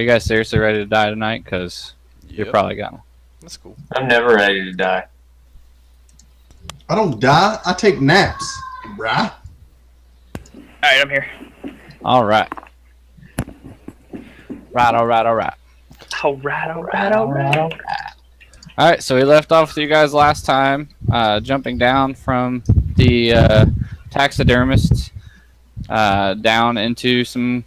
you guys seriously ready to die tonight? Because you're probably gonna. That's cool. I'm never ready to die. I don't die. I take naps, bruh. Alright, I'm here. All right. All right. All right, so we left off with you guys last time, jumping down from the taxidermist down into some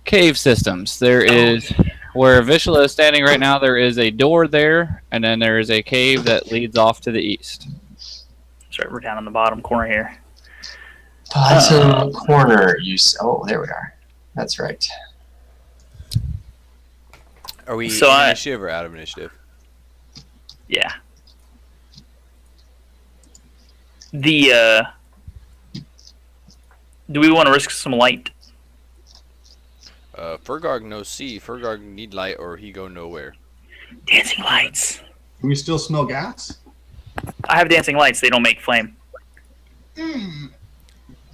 cave systems. There is, where Vishla is standing right now, there is a door there, and then there is a cave that leads off to the east. Sorry, we're down in the bottom corner here. Bottom corner. Oh, there we are. That's right. Are we So in initiative or out of initiative? Yeah. The, do we want to risk some light? Fergarg no see. Fergarg need light or he go nowhere. Dancing lights. Can we still smell gas? I have dancing lights. They don't make flame.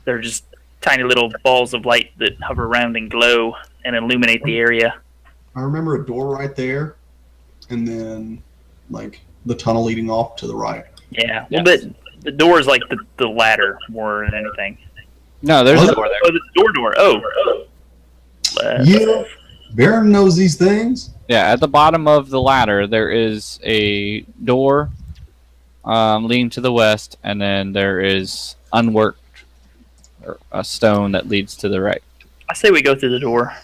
They're just tiny little balls of light that hover around and glow and illuminate the area. I remember a door right there, and then like the tunnel leading off to the right. Yeah. Well, but the door is like the ladder more than anything. No, there's a door there. Oh, the door. Oh. Yeah, Baron knows these things. Yeah, at the bottom of the ladder, there is a door leading to the west, and then there is unworked a stone that leads to the right. I say we go through the door.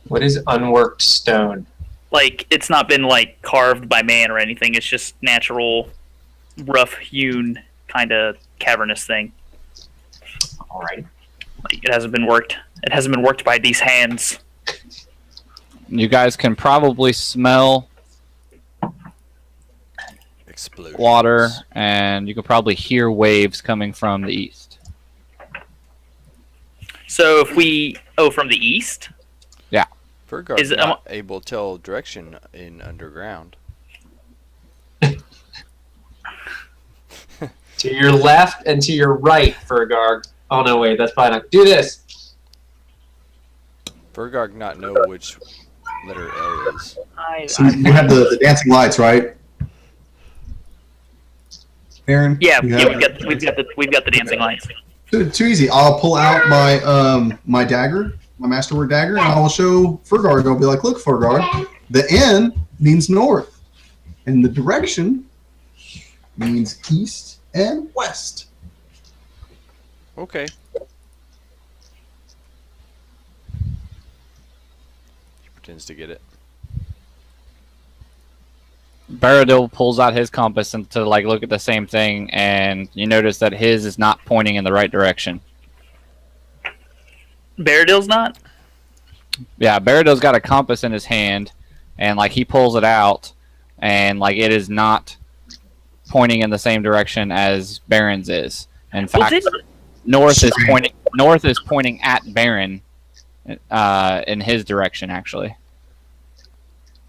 What is unworked stone? Like, it's not been, like, carved by man or anything. It's just natural, rough-hewn, kind of cavernous thing. All right. Like, it hasn't been worked. It hasn't been worked by these hands. You guys can probably smell Explosions. water, and you can probably hear waves coming from the east. So if we... Oh, from the east? Fergarg Is it- not able to tell direction in underground. To your left and to your right, Fergarg. Oh, no, wait. That's probably not... Do this! Fergarg not know which letter L is. So you have the dancing lights, right? Baron? Yeah, you yeah, have- we've got the dancing lights. Too easy. I'll pull out my my dagger, my masterwork dagger, and I'll show Fergarg. I'll be like, look, Fergarg, the N means north, and the direction means east and west. Okay. He pretends to get it. Baradil pulls out his compass and to like look at the same thing, and you notice that his is not pointing in the right direction. Baradil's not? Yeah, Baradil's got a compass in his hand, and like he pulls it out, and like it is not pointing in the same direction as Baron's is. In fact, north is pointing at Baron, in his direction actually.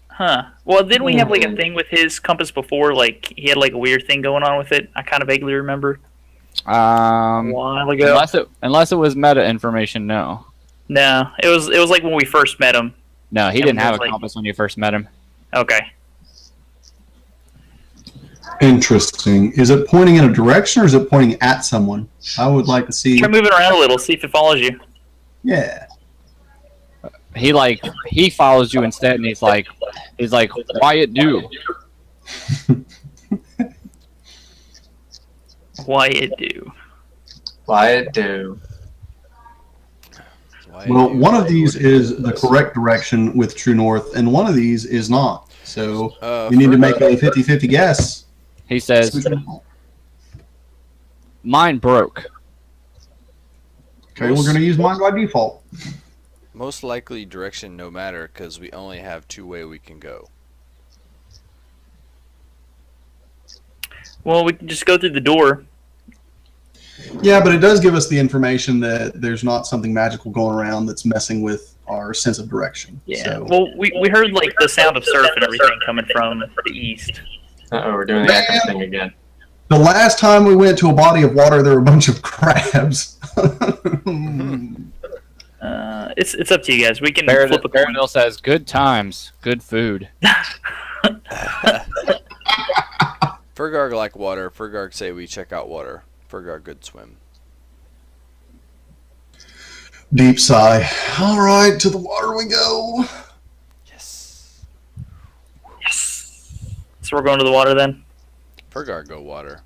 Huh. Well, didn't we have like a thing with his compass before? Like he had like a weird thing going on with it. I kind of vaguely remember. A while ago. Unless it was meta information, no. No, it was like when we first met him. No, he Yeah, didn't it have was a like- compass when you first met him. Okay. Interesting. Is it pointing in a direction or is it pointing at someone? I would like to see. Try moving around a little, see if it follows you. Yeah. He follows you instead, and he's like, Wyatt do. Wyatt do. Wyatt do. Well, one of these is the correct direction with true north, and one of these is not. So you need to make a 50-50 guess. He says, mine broke. Okay, we're going to use mine by default. Most likely direction no matter, because we only have two way we can go. Well, we can just go through the door. Yeah, but it does give us the information that there's not something magical going around that's messing with our sense of direction. Yeah. So. Well, we heard like the sound of surf and everything coming from the east. Uh-oh, we're doing the echo thing again. The last time we went to a body of water, there were a bunch of crabs. It's up to you guys. We can flip a coin. Baradil says, "Good times, good food." Furgarg like water. Furgarg say we check out water. Furgarg good swim. Deep sigh. All right, to the water we go. Yes. Yes. So we're going to the water then. Furgarg go water.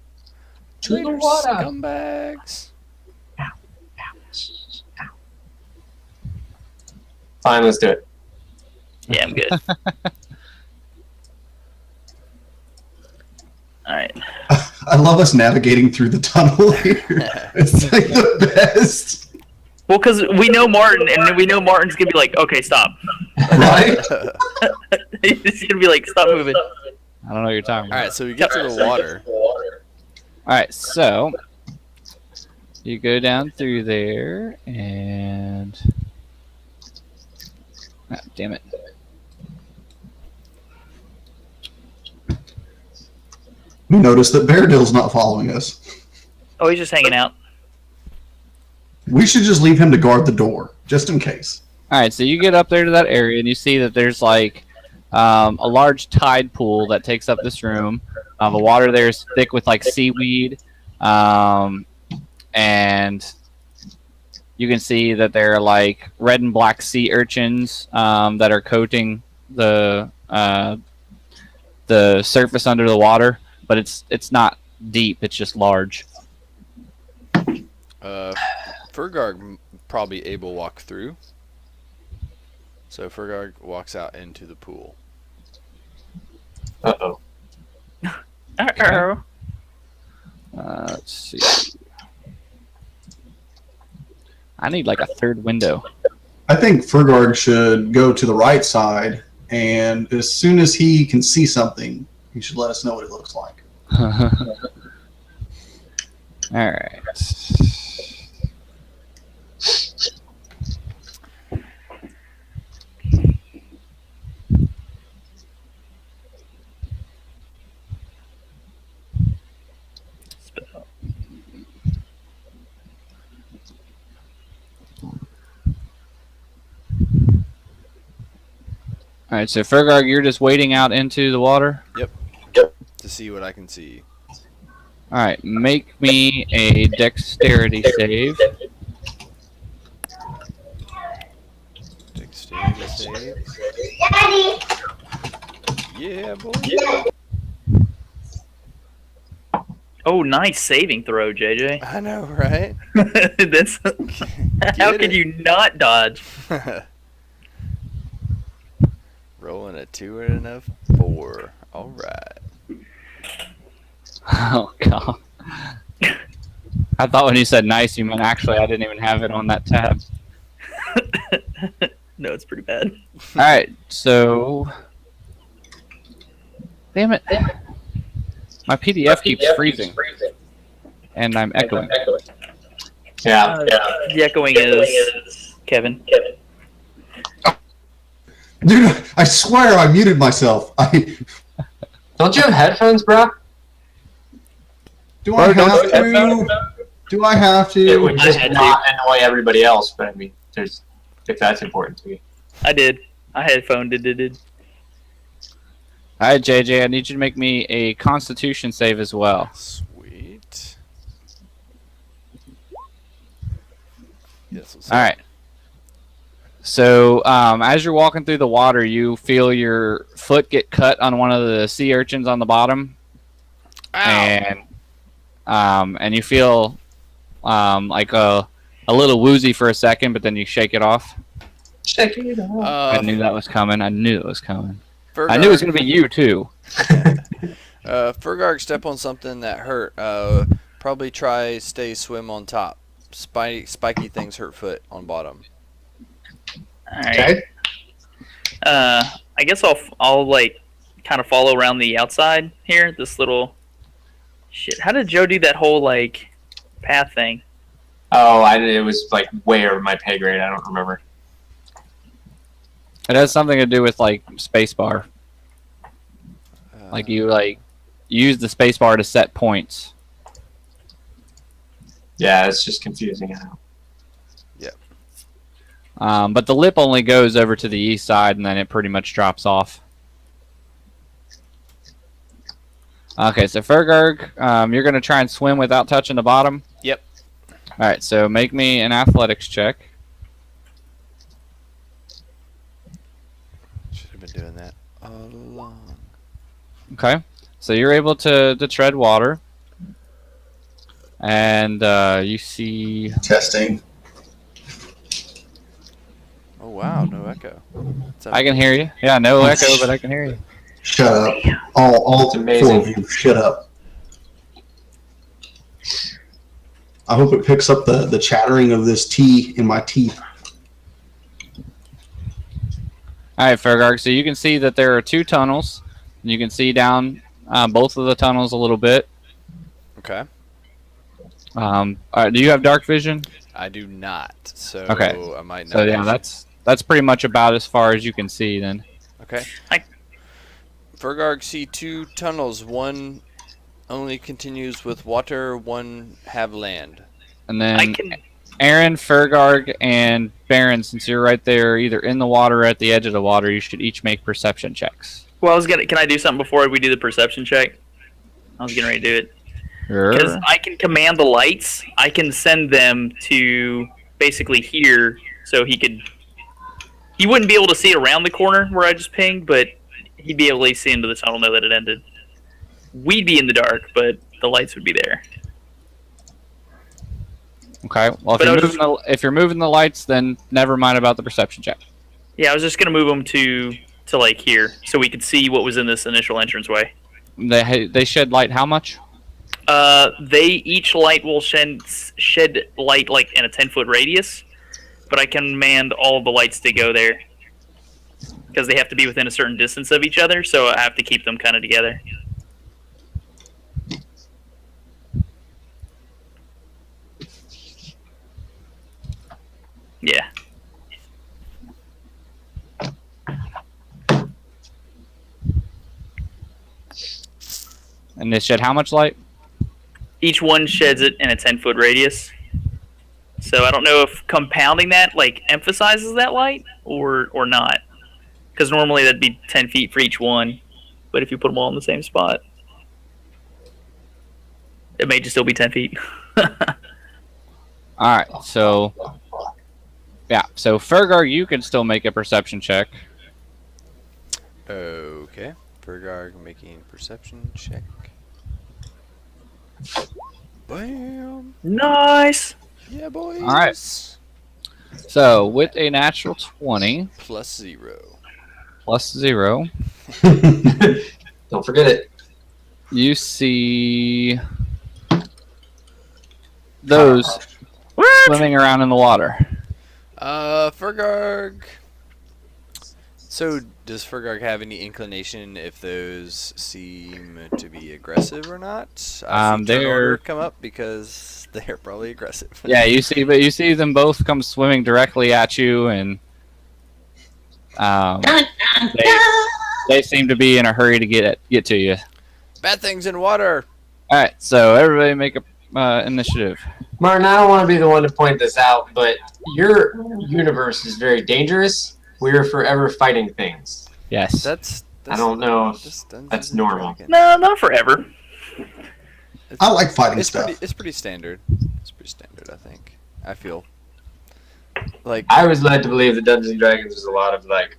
To the water. Scumbags. Fine, let's do it. Yeah, I'm good. All right. I love us navigating through the tunnel here. It's like the best. Well, because we know Martin, and we know Martin's gonna be like, "Okay, stop." Right? He's gonna be like, "Stop moving." I don't know what you're talking about. All right, so we get to the water. All right, so you go down through there, and damn it. We noticed that Baradil's not following us. Oh, he's just hanging out. We should just leave him to guard the door, just in case. All right, so you get up there to that area, and you see that there's like a large tide pool that takes up this room. The water there is thick with like seaweed, and you can see that there are like red and black sea urchins that are coating the surface under the water, but it's not deep; it's just large. Furgarg probably able walk through. So Furgarg walks out into the pool. Uh-oh. Uh-oh. Let's see. I need like a third window. I think Furgarg should go to the right side, and as soon as he can see something, he should let us know what it looks like. All right. All right, so Furgarg, you're just wading out into the water? Yep. To see what I can see. All right, make me a dexterity save. Dexterity save. Yeah, boy. Oh, nice saving throw, JJ. I know, right? That's how Get could it. you not dodge? Rolling a 2 and a 4. All right. Oh, God. I thought when you said nice, you meant actually I didn't even have it on that tab. No, it's pretty bad. All right, so... Damn it. My PDF keeps freezing. And I'm echoing. Yeah. The echoing is Kevin. Dude, I swear I muted myself. Don't you have headphones, bro? Do I have to? Do I have It to? would just I had not annoy everybody else, but I mean, if that's important to you. I did. I headphoned it. All right, JJ, I need you to make me a Constitution save as well. Sweet. Yes. All right. So, as you're walking through the water, you feel your foot get cut on one of the sea urchins on the bottom, and you feel like a little woozy for a second, but then you shake it off. Check it out. I knew that was coming. I knew it was coming. Furgarg, I knew it was going to be you too. Furgarg step on something that hurt. Probably try stay swim on top. Spiky things hurt foot on bottom. All right. Okay. I guess I'll like kind of follow around the outside here. This little shit. How did Joe do that whole like path thing? Oh, it was like way over my pay grade. I don't remember. It has something to do with like spacebar. Like you use the spacebar to set points. Yeah, it's just confusing. I know. But the lip only goes over to the east side, and then it pretty much drops off. Okay, so Fergarg, you're going to try and swim without touching the bottom? Yep. All right, so make me an athletics check. Should have been doing that all along. Okay, so you're able to tread water. And you see... Testing. Oh wow, no echo. I can hear you. Yeah, no echo, but I can hear you. Shut up. All It's amazing. 4 of you, shut up. I hope it picks up the chattering of this tea in my teeth. All right, Fergarg, so you can see that there are 2 tunnels. And you can see down both of the tunnels a little bit. Okay. All right, do you have dark vision? I do not. So Okay. I might not. So yeah, that's pretty much about as far as you can see then. Okay. Fergarg see 2 tunnels. One only continues with water. One have land. And then Aaron, Fergarg, and Baron, since you're right there, either in the water or at the edge of the water, you should each make perception checks. Well, can I do something before we do the perception check? I was getting ready to do it. Because Sure. I can command the lights. I can send them to basically here, so he wouldn't be able to see around the corner where I just pinged, but he'd be able to see into the tunnel, know that it ended. We'd be in the dark, but the lights would be there. Okay. Well, if you're moving the lights, then never mind about the perception check. Yeah, I was just gonna move them to like here, so we could see what was in this initial entranceway. They shed light how much? Each light will shed light like in a 10-foot radius, but I can command all of the lights to go there because they have to be within a certain distance of each other. So I have to keep them kind of together. Yeah. And they shed how much light? Each one sheds it in a 10-foot radius. So I don't know if compounding that like emphasizes that light or not. Because normally that'd be 10 feet for each one. But if you put them all in the same spot, it may just still be 10 feet. Alright, so... Yeah, so Fergar, you can still make a perception check. Okay. Fergarg making perception check. Bam! Nice! Yeah, boys! Alright. So, with a natural 20... Plus 0. Plus 0... Don't forget it. You see... those swimming around in the water. Fergarg. So, does Fergarg have any inclination if those seem to be aggressive or not? I see turn order come up because they're probably aggressive. Yeah, you see them both come swimming directly at you, and they seem to be in a hurry to get to you. Bad things in water. All right, so everybody make a initiative. Martin, I don't want to be the one to point this out, but your universe is very dangerous. We are forever fighting things. Yes. I don't know if that's normal. No, not forever. I like fighting stuff. It's pretty standard. It's pretty standard, I think. I feel like I was led to believe that Dungeons and Dragons was a lot of like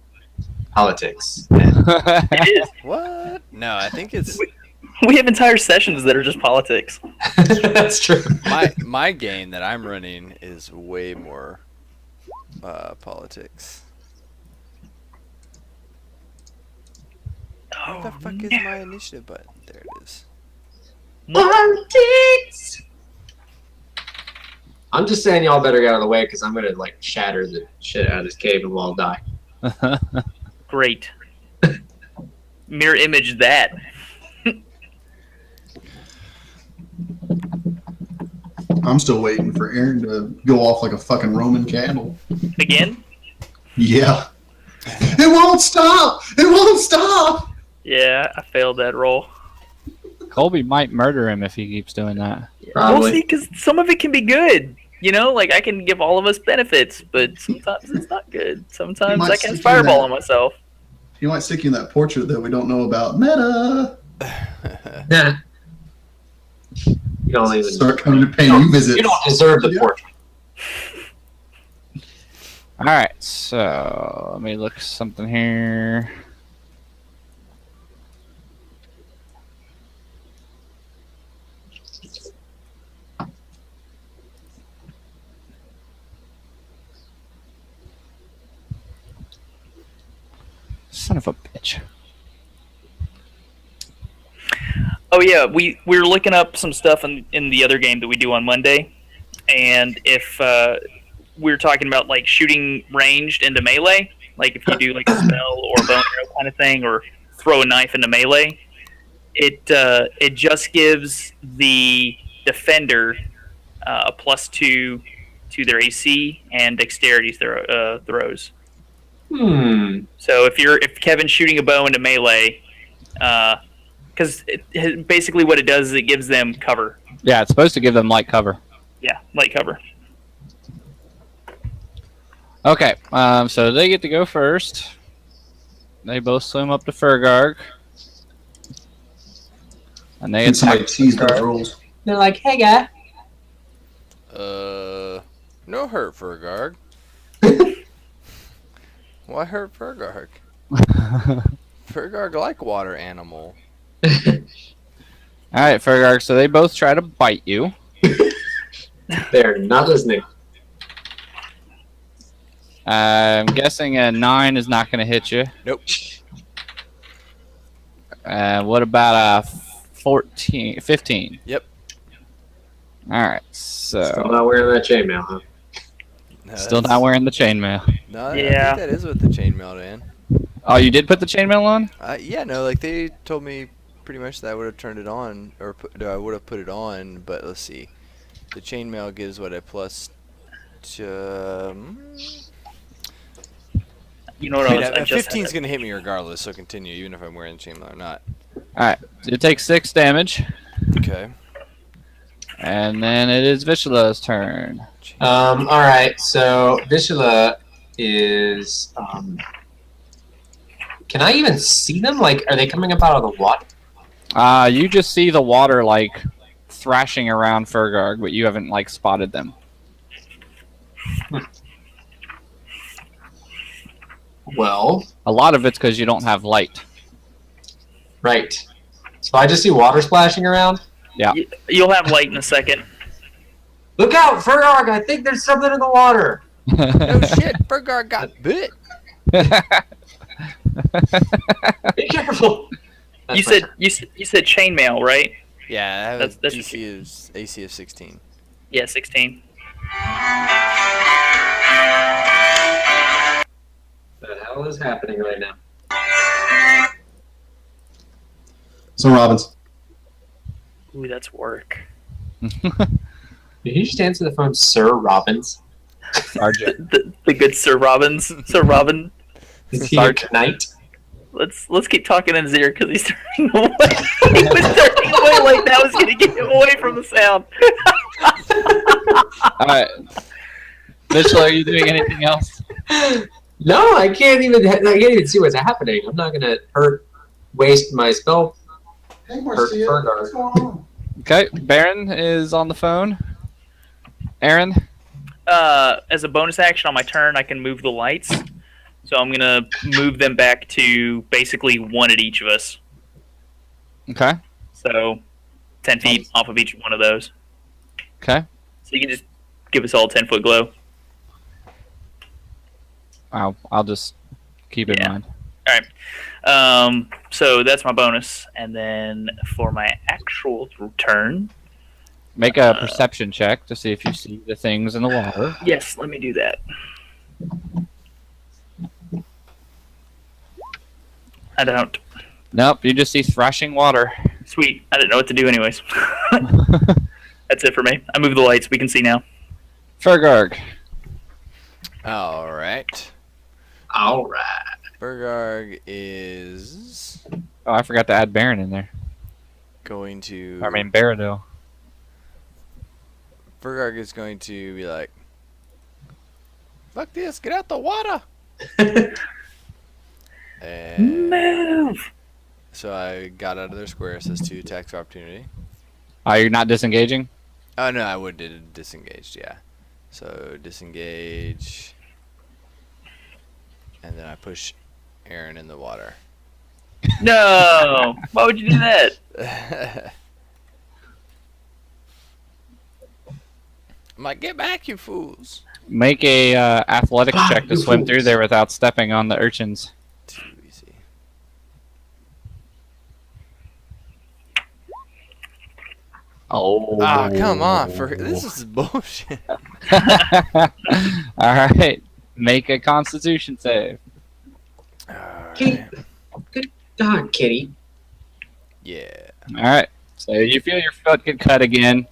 politics. It is. what? No, I think it's We have entire sessions that are just politics. That's true. my game that I'm running is way more politics. Where the fuck is my initiative button? There it is. Politics. I'm just saying, y'all better get out of the way because I'm gonna like shatter the shit out of this cave and we'll all die. Great. Mirror image that. I'm still waiting for Aaron to go off like a fucking Roman candle. Again? Yeah. It won't stop! It won't stop! Yeah, I failed that roll. Colby might murder him if he keeps doing that. We'll Probably. see, because some of it can be good. You know, like I can give all of us benefits, but sometimes it's not good. Sometimes might I can stick you fireball that- on myself. He might stick you in that portrait that we don't know about. Meta. Nah. You don't even. Start coming to pay you visits. You don't deserve the Yeah. portrait. All right, so let me look something here. Son of a bitch. Oh yeah, we were looking up some stuff in the other game that we do on Monday, and if we were talking about like shooting ranged into melee, like if you do like a spell or a bow and arrow kind of thing, or throw a knife into melee, it just gives the defender a +2 to their AC and dexterity throws. So if Kevin's shooting a bow into melee, because basically what it does is it gives them cover. Yeah, it's supposed to give them light cover. Yeah, light cover. Okay, so they get to go first. They both swim up to Fergarg. And they And somebody attack tease those Fergarg. rolls. They're like, hey, guy. No hurt, Fergarg. Why hurt Fergarg? Fergarg like water animal. Alright, Fergarg, so they both try to bite you. They're not listening. I'm guessing a 9 is not going to hit you. Nope. What about a 15? Yep. Alright, Still so not wearing that chainmail, huh? No, still that's- not wearing the chainmail. No, I Yeah. think that is with the chainmail, man. Oh, you did put the chainmail on? Yeah, no, like they told me pretty much that I would have turned it on, or I would have put it on, but let's see. The chainmail gives what, a plus. You know what Wait, I a just 15's had gonna hit me regardless, so continue, even if I'm wearing the chainmail or not. Alright, so you take 6 damage. Okay. And then it is Vishala's turn. Alright, so Vishala is, can I even see them? Like, are they coming up out of the water? You just see the water, like, thrashing around Fergarg, but you haven't, like, spotted them. Well, A lot of it's because you don't have light. right. So I just see water splashing around. You'll have light in a second. Look out, Fergarg! I think there's something in the water. No shit, Fergarg got bit. Be careful. You said chainmail, right? Yeah, I have That's a AC of 16. Yeah, 16. What the hell is happening right now? So Robbins. Ooh, that's work. Did you just answer the phone, Sir Robbins? Sergeant. The good Sir Robbins. Sir Robin. Is he a knight? Let's keep talking in his ear because he's turning away. He was turning away like that was going to get him away from the sound. Alright. Mitchell, are you doing anything else? No, I can't even see what's happening. I'm not gonna waste my spell. Hey, Marcia, what's going on? Okay, Baron is on the phone. Aaron? As a bonus action on my turn, I can move the lights. So I'm going to move them back to basically one at each of us. Okay. So 10 feet off of each one of those. Okay. So you can just give us all a 10-foot glow. I'll just keep it in Yeah. mind. All right. So that's my bonus. And then for my actual turn, Make a perception check to see if you see the things in the water. yes, let me do that. I don't. Nope, you just see thrashing water. Sweet. I didn't know what to do anyways. That's it for me. I moved the lights. We can see now. Fergarg. Alright. Alright. Fergarg is Oh, I forgot to add Baron in there. going to. I mean, Baradil. Fergarg is going to be like, "Fuck this! Get out the water!" And Move. so I got out of their square. It says 2 attacks of opportunity. Are you not disengaging? Oh no, I would did disengaged. Yeah. So disengage, and then I push Aaron in the water. No. Why would you do that? I'm like, get back, you fools! Make a athletics Ah, check to you swim through fools. there without stepping on the urchins. Too easy. Oh. Ah, come on! This is bullshit. All right. Make a Constitution save. Kitty. Good God, Kitty. Yeah. All right. So you feel your foot get cut again.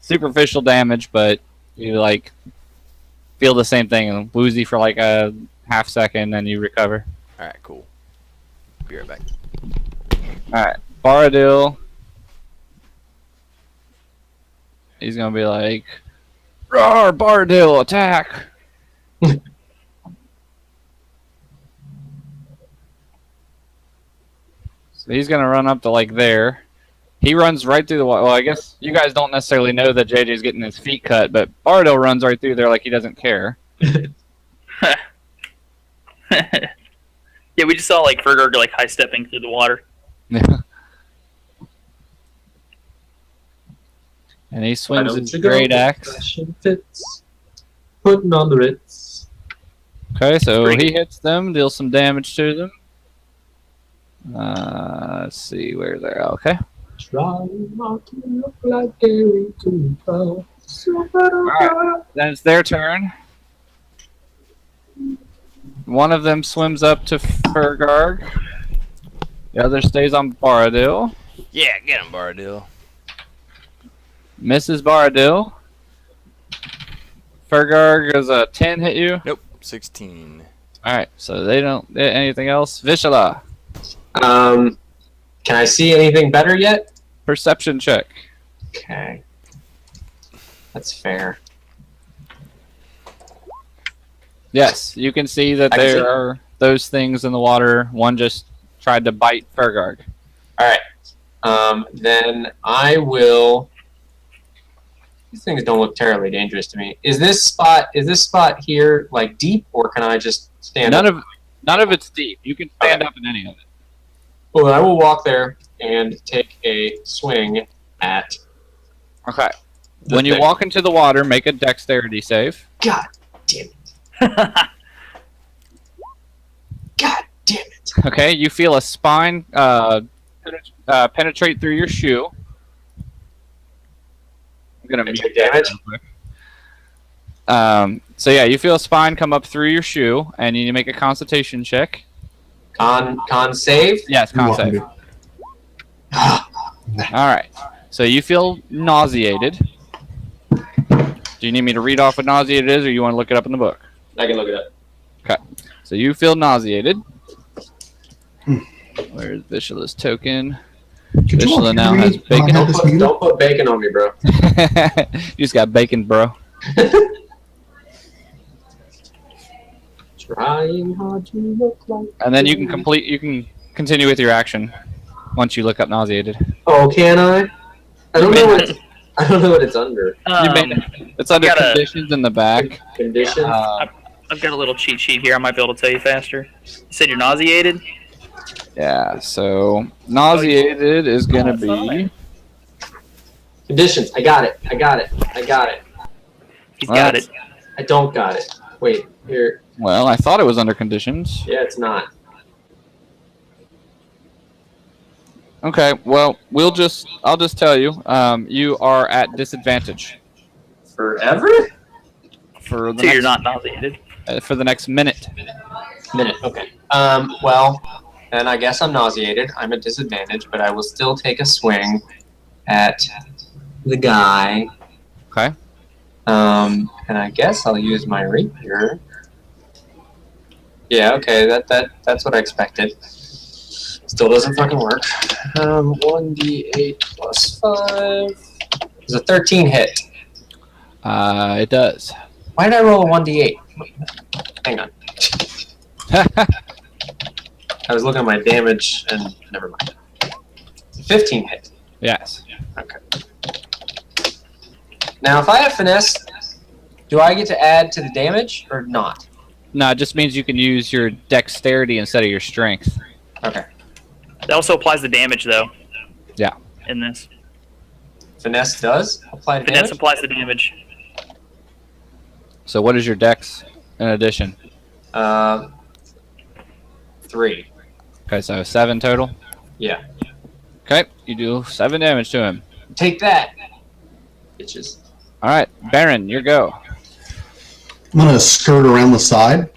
Superficial damage, but you like feel the same thing and woozy for like a half second, then you recover. All right, cool. Be right back. All right. Baradil. He's gonna be like, "Roar, Baradil, attack!" So he's gonna run up to like there. He runs right through the water. Well, I guess you guys don't necessarily know that JJ's getting his feet cut, but Baradil runs right through there like he doesn't care. Yeah, we just saw like Fergarg like high stepping through the water. And he swings his great axe. Putting on the Ritz. Okay, so he hits them, deals some damage to them. Let's see where they're at. Okay. Trying not to look like Gary Cooper. Alright, then it's their turn. One of them swims up to Fergarg. The other stays on Baradil. Yeah, get him, Baradil. Misses Baradil. Fergarg is a 10 hit you. Nope, 16. Alright, so they don't hit anything else. Vishala, Can I see anything better yet? perception check. Okay. That's fair. Yes, you can see that I can see. there are those things in the water. One just tried to bite Fergarg. Alright. Then I will. These things don't look terribly dangerous to me. Is this spot here like deep, or can I just stand up? None of it's deep. You can stand up in any of it. Well, I will walk there and take a swing at. Okay. the When you thing. walk into the water, make a dexterity save. God damn it! God damn it! Okay, you feel a spine penetrate through your shoe. I'm gonna I mute take that damage? real quick. So yeah, you feel a spine come up through your shoe, and you need to make a Constitution check. Con save. Yes, con save. All right. So you feel nauseated. Do you need me to read off what nauseated is, or you want to look it up in the book? I can look it up. So you feel nauseated. Where's Vishala's token? Could you all Vishala now hear has me while I bacon. have this muted? Don't put bacon on me, bro. You just got bacon, bro. Trying hard to look like. And then you can continue with your action once you look up nauseated. Oh, can I? I don't know what. I don't know what it's under. You made it. It's under gotta- conditions in the back. Conditions. I've got a little cheat sheet here. I might be able to tell you faster. You said you're nauseated. Yeah, so nauseated is gonna be. Conditions. I got it. He's got it. I don't got it. Wait, here. Well, I thought it was under conditions. Yeah, it's not. Okay, well, I'll just tell you, you are at disadvantage Forever? for the So you're next, not nauseated. for the next minute. Minute. Okay. Well, then I guess I'm nauseated. I'm at disadvantage, but I will still take a swing at the guy. Okay. And I guess I'll use my rapier. Yeah. Okay. That's what I expected. Still doesn't fucking work. 1d8 plus 5. It's a 13 hit. It does. Why did I roll a 1d8? Hang on. I was looking at my damage and never mind. 15 hit. Yes. Okay. Now, if I have finesse, do I get to add to the damage or not? No, it just means you can use your dexterity instead of your strength. Okay. That also applies to damage, though. Yeah. In this. Finesse does apply to Finesse damage? applies to damage. So what is your dex in addition? 3. Okay, so 7 total. Yeah. Okay, you do 7 damage to him. Take that, bitches. All right, Baron, your go. I'm going to skirt around the side.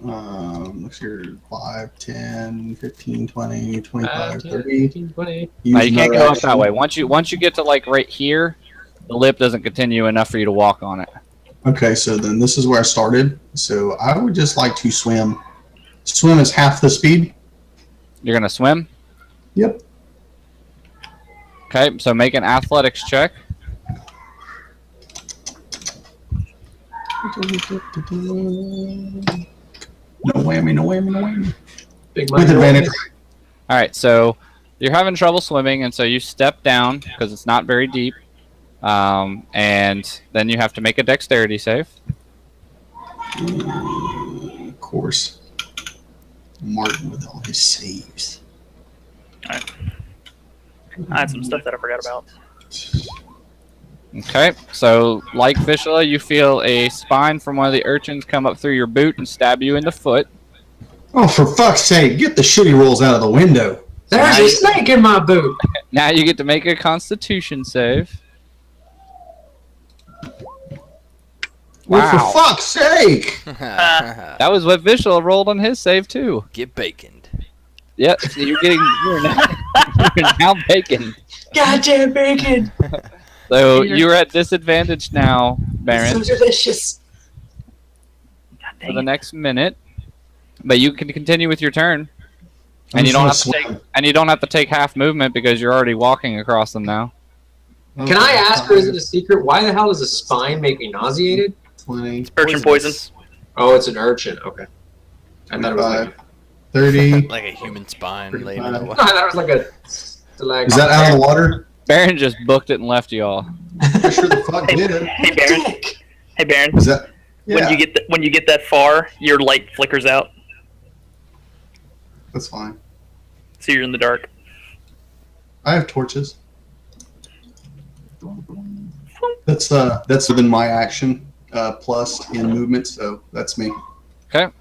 Looks here 5, 10, 15, 20, 25, 30. 15, 20. You can't another go up action. that way. Once you get to like right here, the lip doesn't continue enough for you to walk on it. Okay, so then this is where I started. So I would just like to swim. Swim is half the speed. You're gonna swim. Yep. Okay, so make an athletics check. No whammy, no whammy, no whammy. Big With money. advantage. All right, so you're having trouble swimming, and so you step down because it's not very deep, and then you have to make a dexterity save. Of course. Martin with all his saves. I had some stuff that I forgot about. Okay, so like Vishla, you feel a spine from one of the urchins come up through your boot and stab you in the foot. Oh, for fuck's sake, get the shitty rolls out of the window. There's a snake in my boot. Now you get to make a Constitution save. Well, Wow. for fuck's sake! That was what Vishla rolled on his save too. Get baconed. Yep, so you're now bacon. Goddamn bacon. So you're at disadvantage now, Baron, So delicious. God for dang the it. next minute. But you can continue with your turn. I'm And you just don't gonna have to take swim. and you don't have to take half movement because you're already walking across them now. Can I ask, or is it a secret? Why the hell does a spine make me nauseated? 20, Urchin poison. Oh, it's an urchin. Okay. I thought it was like. 30. Like a human spine laying in the I water. thought it was like a. Is that out of the water? Baron just booked it and left you all. I sure the fuck Hey, did. hey Baron. Hey Baron. Is that? Yeah, When you get that far, your light flickers out, that's fine. so you're in the dark. I have torches. That's within my action plus in movement, so that's me. Okay.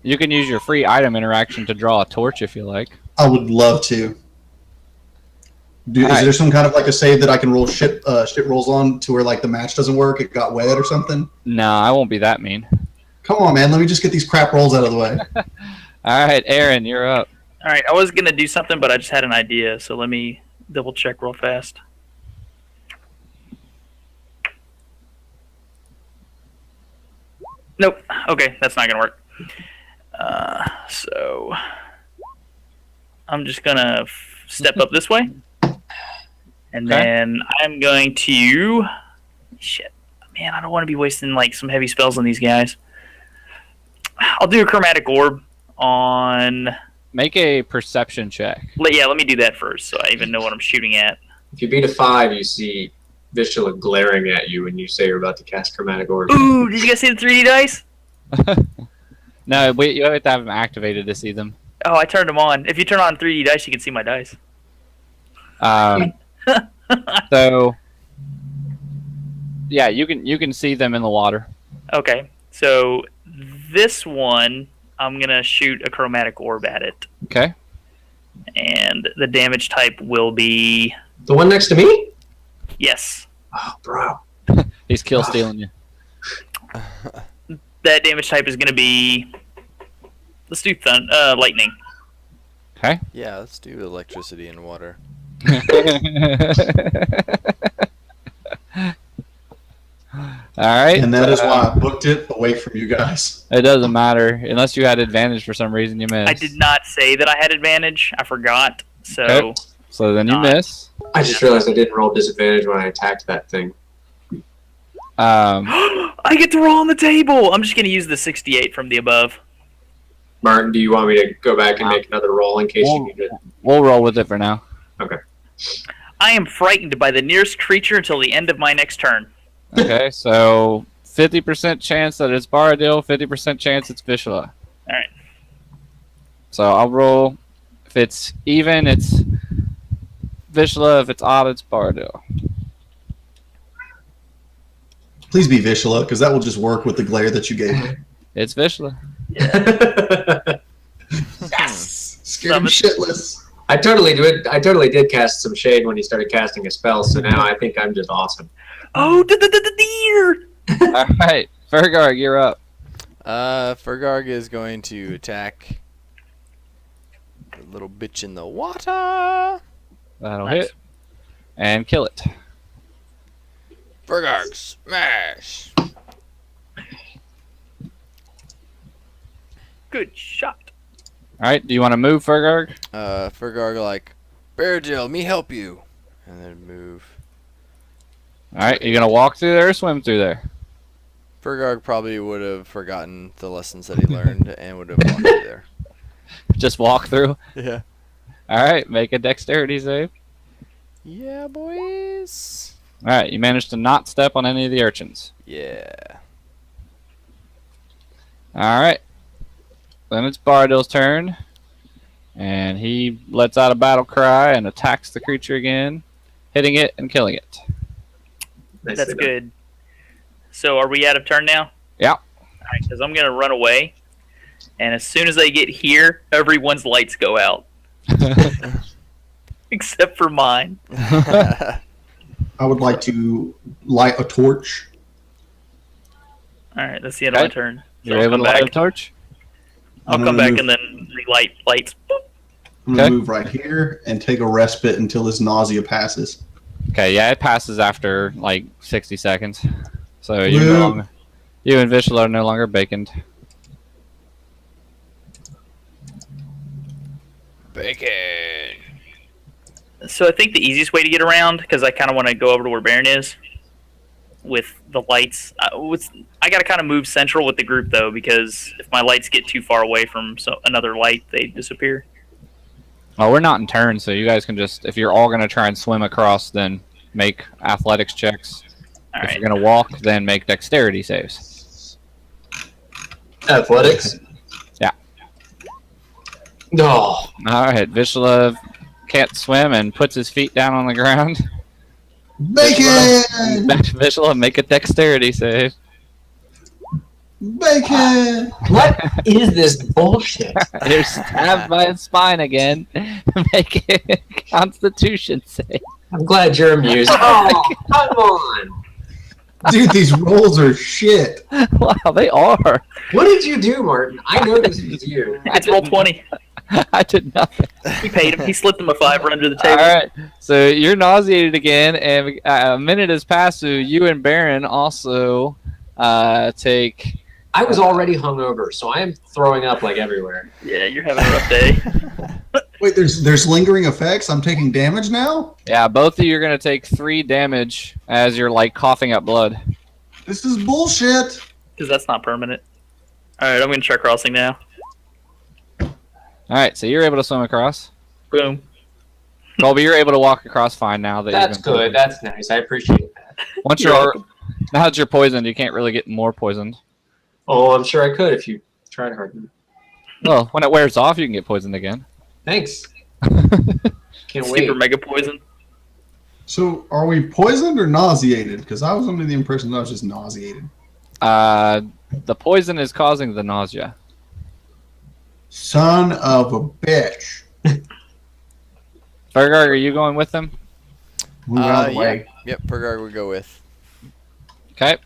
You can use your free item interaction to draw a torch if you like. I would love to. Is Alright. there some kind of like a save that I can roll shit rolls on to where like the match doesn't work? It got wet or something? No, I won't be that mean. Come on, man. Let me just get these crap rolls out of the way. All right, Aaron, you're up. All right, I was gonna do something, but I just had an idea, so let me double check real fast. Nope. Okay, that's not gonna work. So I'm just gonna step up this way, and Okay. then I'm going to. Shit, man, I don't want to be wasting like some heavy spells on these guys. I'll do a chromatic orb on. Make a perception check. Yeah, let me do that first, so I even know what I'm shooting at. If you beat a 5, you see Vishla glaring at you when you say you're about to cast Chromatic Orb. Ooh, did you guys see the 3D dice? No, wait, you have to have them activated to see them. Oh, I turned them on. If you turn on 3D dice, you can see my dice. So, yeah, you can see them in the water. Okay, so this one, I'm gonna shoot a chromatic orb at it, Okay. and the damage type will be The one next to me? yes. Oh, bro. He's kill stealing you. That damage type is gonna be. Let's do lightning. Okay. Yeah, let's do electricity and water. All right. And that is why I booked it away from you guys. It doesn't matter unless you had advantage for some reason you missed. I did not say that I had advantage. I forgot. So Okay. So then you Not. miss. I just realized I didn't roll disadvantage when I attacked that thing. I get to roll on the table. I'm just gonna use the 68 from the above. Martin, do you want me to go back and make another roll in case you need it? We'll roll with it for now. Okay. I am frightened by the nearest creature until the end of my next turn. Okay, so 50% chance that it's Borodil, 50% chance it's Vishla. Alright. So I'll roll. If it's even, it's Vishla. If it's odd, it's Borodil. Please be Vishla, because that will just work with the glare that you gave me. It's Vishla. Yes! Scared him shitless. I totally did cast some shade when he started casting a spell, so now I think I'm just awesome. Oh, the deer! All right, Fergarg, you're up. Fergarg is going to attack the little bitch in the water. That'll Nice. hit and kill it. Fergarg, smash! Good shot. All right, do you want to move, Fergarg? Fergarg like, Beardill, me help you. And then move. All right, you gonna walk through there or swim through there? Fergarg probably would have forgotten the lessons that he learned and would have walked through there. Just walk through. Yeah. All right, make a dexterity save. Yeah, boys. All right, you managed to not step on any of the urchins. Yeah. All right, then it's Borodil's turn, and he lets out a battle cry and attacks the creature again, hitting it and killing it. That's good. So are we out of turn now? Yeah. Alright, because I'm going to run away. And as soon as I get here, everyone's lights go out. Except for mine. I would like to light a torch. Alright, that's the end of my Okay. turn. So You're I'll able come to light a back. torch? I'll I'm come gonna back move- and then relight lights. Boop. I'm going to Okay. move right here and take a respite until this nausea passes. Okay, yeah, it passes after like 60 seconds. So Woo. you and Vishal are no longer baconed. Bacon. So I think the easiest way to get around, because I kind of want to go over to where Baron is with the lights. I got to kind of move central with the group, though, because if my lights get too far away from another light, they disappear. Oh, we're not in turn, so you guys can just, if you're all going to try and swim across, then make athletics checks. All If right. you're going to walk, then make dexterity saves. Athletics? Yeah. No. All right, Vishla can't swim and puts his feet down on the ground. Bacon! Vishla, make a dexterity save. Bacon! What is this bullshit? You're stabbed by his spine again. Make a constitution save. I'm glad you're amused. Oh, come on. Dude, these rolls are shit. Wow, they are. What did you do, Martin? I know this was you. It's roll 20. I did nothing. We paid him. He slipped him a $5 under the All table. right, so you're nauseated again, and a minute has passed, so you and Baron also take... I was already hungover, so I am throwing up like everywhere. Yeah, you're having a rough day. Wait, there's lingering effects? I'm taking damage now? Yeah, both of you are going to take 3 damage as you're, like, coughing up blood. This is bullshit. Because that's not permanent. Alright, I'm going to try crossing now. All right, so you're able to swim across. Boom. Colby, you're able to walk across fine now. That's good. That's nice. I appreciate that. Once You're you're... Now that you're poisoned, you can't really get more poisoned. Oh, I'm sure I could if you tried hard. Well, when it wears off, you can get poisoned again. Thanks. Can't wait. Super mega poison. So, are we poisoned or nauseated? Because I was under the impression that I was just nauseated. The poison is causing the nausea. Son of a bitch. Fergar, are you going with them? Move out of the way. Yep, Fergarg would go with. Okay.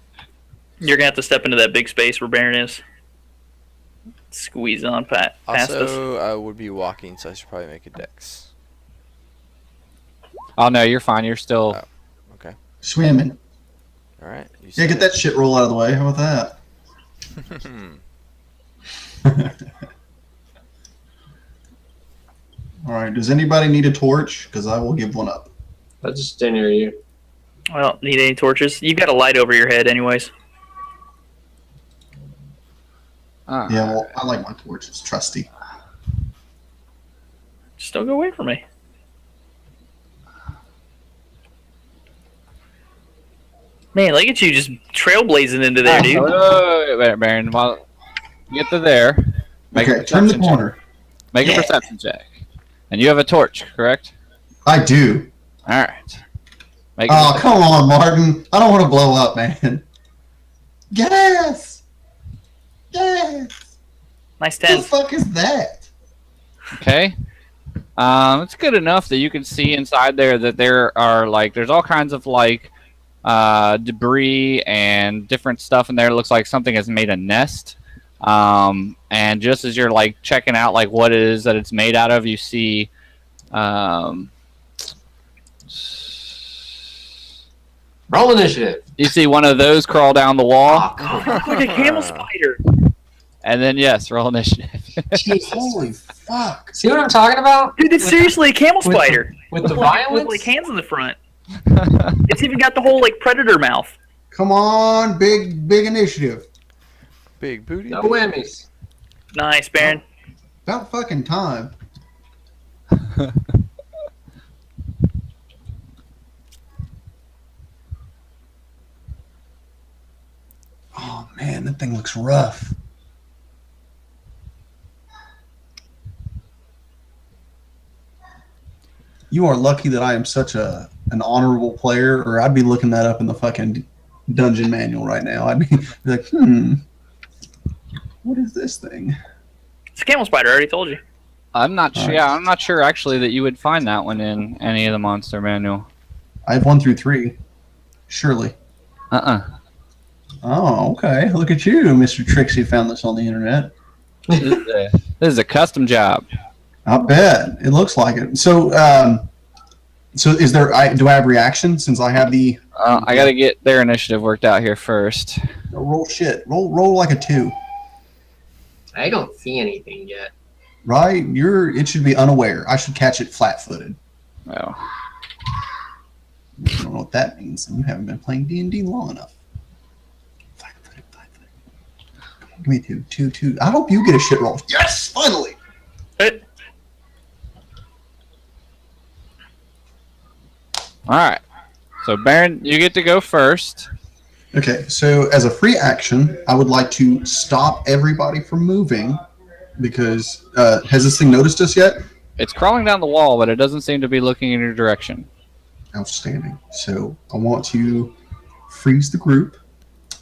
You're going to have to step into that big space where Baron is. Squeeze on past us. Also, I would be walking, so I should probably make a dex. Oh, no, you're fine. You're still... Okay. Swimming. All right. Yeah, get that shit roll out of the way. How about that? All right. Does anybody need a torch? Because I will give one up. I'll just stay near you. Well, need any torches? You got a light over your head, anyways. Yeah, well, I like my torch. It's trusty. Just don't go away from me. Man, look at you just trailblazing into there, dude. Wait, Baron. While you get to there, make Okay, turn the corner. Make a perception check. And you have a torch, correct? I do. All right. Oh, come on, Martin. I don't want to blow up, man. Gas! Gas! Nice What 10. the fuck is that? Okay. It's good enough that you can see inside there that there are there's all kinds of debris and different stuff in there. It looks like something has made a nest. And just as you're checking out what it is that it's made out of, you see roll initiative. You see one of those crawl down the wall. Like a camel spider. And then yes, roll initiative. Jeez, holy fuck. See what I'm talking about? Dude, it's seriously a camel spider. With the With violence? hands in the front. It's even got the whole predator mouth. Come on, big initiative. Big booty. No whammies. Nice, Baron. About fucking time. Oh man, that thing looks rough. You are lucky that I am such an honorable player, or I'd be looking that up in the fucking dungeon manual right now. I'd be like, what is this thing? It's a camel spider, I already told you. I'm not sure. Right. Yeah, I'm not sure actually that you would find that one in any of the monster manual. I have 1 through 3. Surely. Oh, okay. Look at you, Mr. Trixie. Found this on the internet. This is a custom job. I bet it looks like it. So, so is there? Do I have reaction since I have the? I got to get their initiative worked out here first. Roll shit. Roll like a 2. I don't see anything yet. Right? It should be unaware. I should catch it flat-footed. Well, I don't know what that means. And you haven't been playing D&D long enough. Flat-footed. Come on, give me 2. I hope you get a shit roll. Yes, finally. all right. So Baron, you get to go first. Okay, so as a free action, I would like to stop everybody from moving because has this thing noticed us yet? It's crawling down the wall, but it doesn't seem to be looking in your direction. Outstanding. So I want to freeze the group.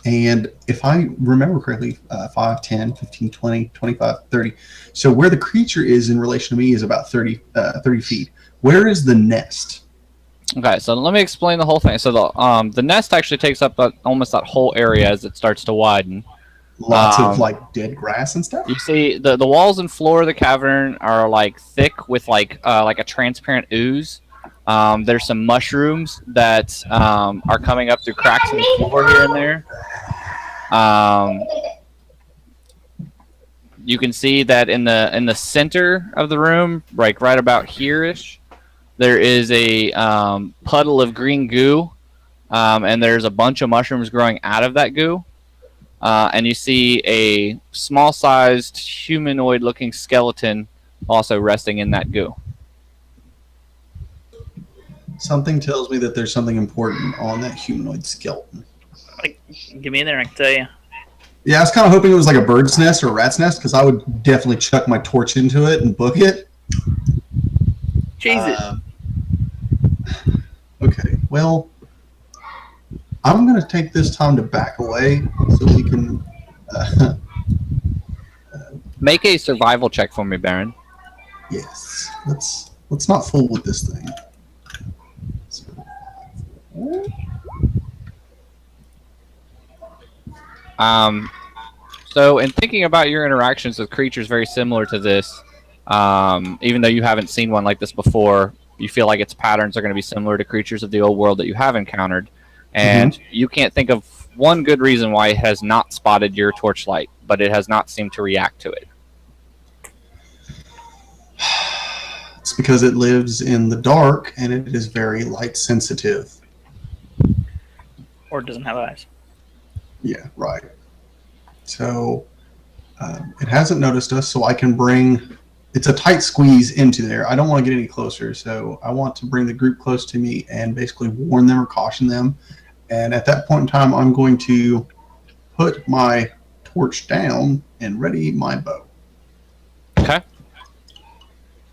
And if I remember correctly, 5, 10, 15, 20, 25, 30. So where the creature is in relation to me is about 30 feet. Where is the nest? Okay, so let me explain the whole thing. So the nest actually takes up almost that whole area as it starts to widen. Lots of dead grass and stuff. You see the walls and floor of the cavern are thick with a transparent ooze. There's some mushrooms that are coming up through cracks in the floor here and there. You can see that in the center of the room, right about here-ish, there is a puddle of green goo, and there's a bunch of mushrooms growing out of that goo. And you see a small-sized humanoid-looking skeleton also resting in that goo. Something tells me that there's something important on that humanoid skeleton. Get me in there, I can tell you. Yeah, I was kind of hoping it was like a bird's nest or a rat's nest because I would definitely chuck my torch into it and book it. Jesus. Okay, well, I'm going to take this time to back away so we can... Make a survival check for me, Baron. Yes, let's not fool with this thing. So in thinking about your interactions with creatures very similar to this, even though you haven't seen one like this before, you feel like its patterns are going to be similar to creatures of the old world that you have encountered, and you can't think of one good reason why it has not spotted your torchlight, but it has not seemed to react to it. It's because it lives in the dark and it is very light sensitive. or it doesn't have eyes. Yeah, right. So it hasn't noticed us, so I can bring. It's a tight squeeze into there. I don't want to get any closer, so I want to bring the group close to me and basically warn them or caution them. And at that point in time, I'm going to put my torch down and ready my bow. Okay.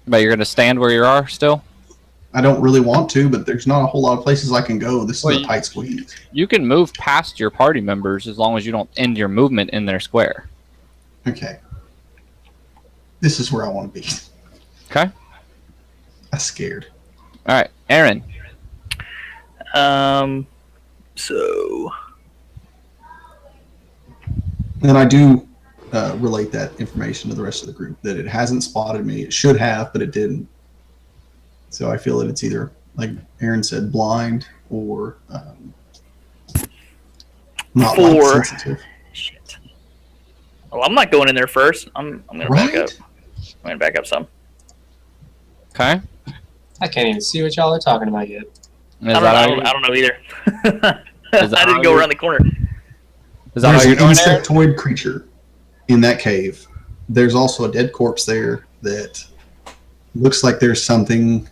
But you're going to stand where you are still? I don't really want to, but there's not a whole lot of places I can go. This is Well, a tight squeeze. You can move past your party members as long as you don't end your movement in their square. Okay. This is where I want to be. Okay. I'm scared. All right, Aaron. So And I do relate that information to the rest of the group, that it hasn't spotted me. It should have, but it didn't. So I feel that it's either, like Aaron said, blind or not light sensitive. Shit. Well, I'm not going in there first. I'm gonna back up. Right? I'm gonna back up some. Okay. I can't even see what y'all are talking about yet. Is I that don't know either. Is that I how didn't go you- around the corner. Is that There's how you're an doing, Aaron? insectoid creature in that cave. There's also a dead corpse there that looks like there's something.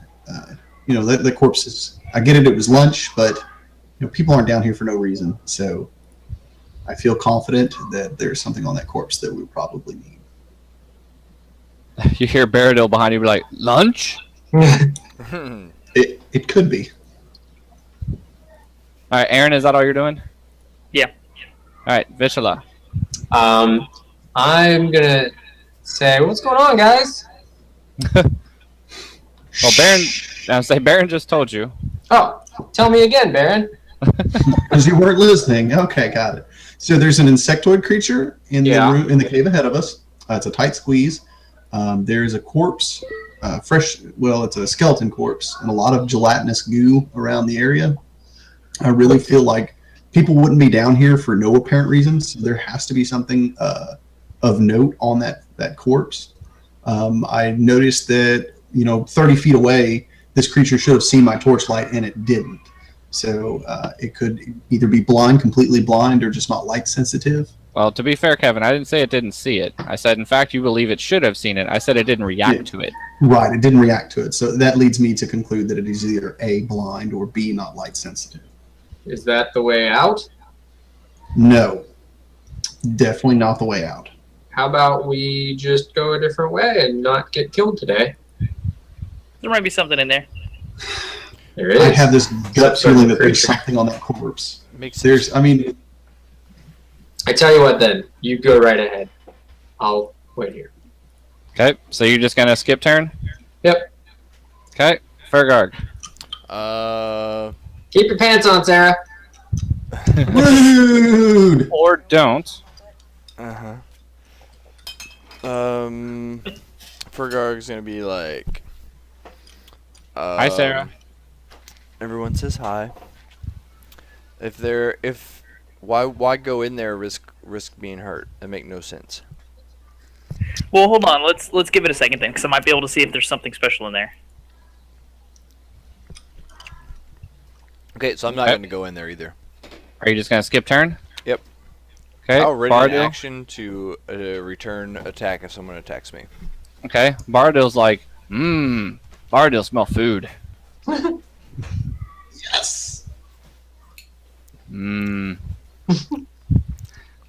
The corpse is. I get it. It was lunch, but people aren't down here for no reason. So I feel confident that there's something on that corpse that we probably need. You hear Baradil behind you be like, lunch? It could be. All right, Aaron, is that all you're doing? Yeah. All right, Vishala. I'm gonna say, what's going on, guys? Well, Baron just told you. Oh, tell me again, Baron. Because you weren't listening. Okay, got it. So there's an insectoid creature in the room in the cave ahead of us. It's a tight squeeze. There's a corpse, it's a skeleton corpse, and a lot of gelatinous goo around the area. I really feel like people wouldn't be down here for no apparent reason. So there has to be something of note on that corpse. I noticed that 30 feet away, this creature should have seen my torchlight, and it didn't. So it could either be completely blind, or just not light sensitive. Well, to be fair, Kevin, I didn't say it didn't see it. I said, in fact, you believe it should have seen it. I said it didn't react to it. Right, it didn't react to it. So that leads me to conclude that it is either A, blind, or B, not light sensitive. Is that the way out? No, definitely not the way out. How about we just go a different way and not get killed today? There might be something in there. There is. I have this gut Some sort feeling of that there's creature. something on that corpse. Makes sense. I tell you what, then you go right ahead. I'll wait here. Okay, so you're just gonna skip turn? Yep. Okay, Fergarg. Keep your pants on, Sarah. Rude! Or don't. Fergarg's gonna be like, Hi, Sarah. Everyone says hi. Why go in there, risk being hurt? That make no sense. Well, hold on. Let's give it a second then, because I might be able to see if there's something special in there. Okay, so I'm not going to go in there either. Are you just gonna skip turn? Yep. Okay, I'll ready an Bardil. action to return attack if someone attacks me. Okay, Bardil's like, Bardil smell food. Yes!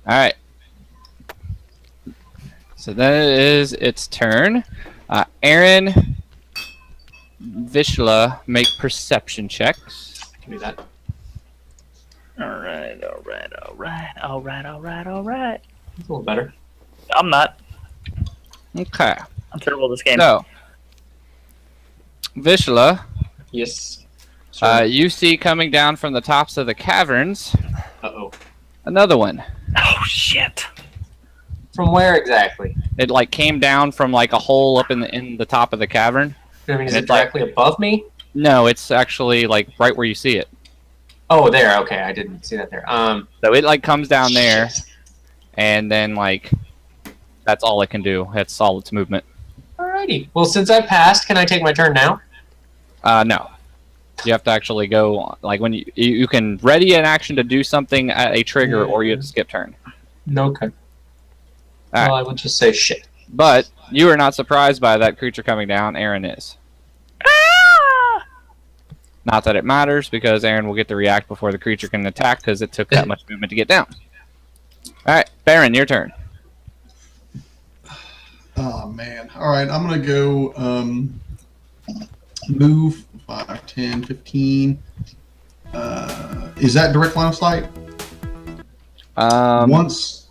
Alright. So then it is its turn. Aaron, Vishla, make perception checks. Give me that. Alright. It's a little better. I'm not. Okay. I'm terrible at this game. So, Vishla, Yes. you see coming down from the tops of the caverns Uh-oh. another one. Oh, shit. From where exactly? It came down from a hole up in the top of the cavern. I mean, is And it directly above me? No, it's actually right where you see it. Oh, there. Okay, I didn't see that there. So it comes down there, and then that's all it can do. That's all its movement. Alrighty. Well, since I passed, can I take my turn now? No. You have to actually go, like, when you can ready an action to do something at a trigger, or you have to skip turn. Okay. Well, I would just say shit. But you are not surprised by that creature coming down. Aaron is. Not that it matters, because Aaron will get to react before the creature can attack, because it took that much movement to get down. Alright, Baron, your turn. Oh, man. All right, I'm going to go move 5, 10, 15. Is that direct line of sight? Once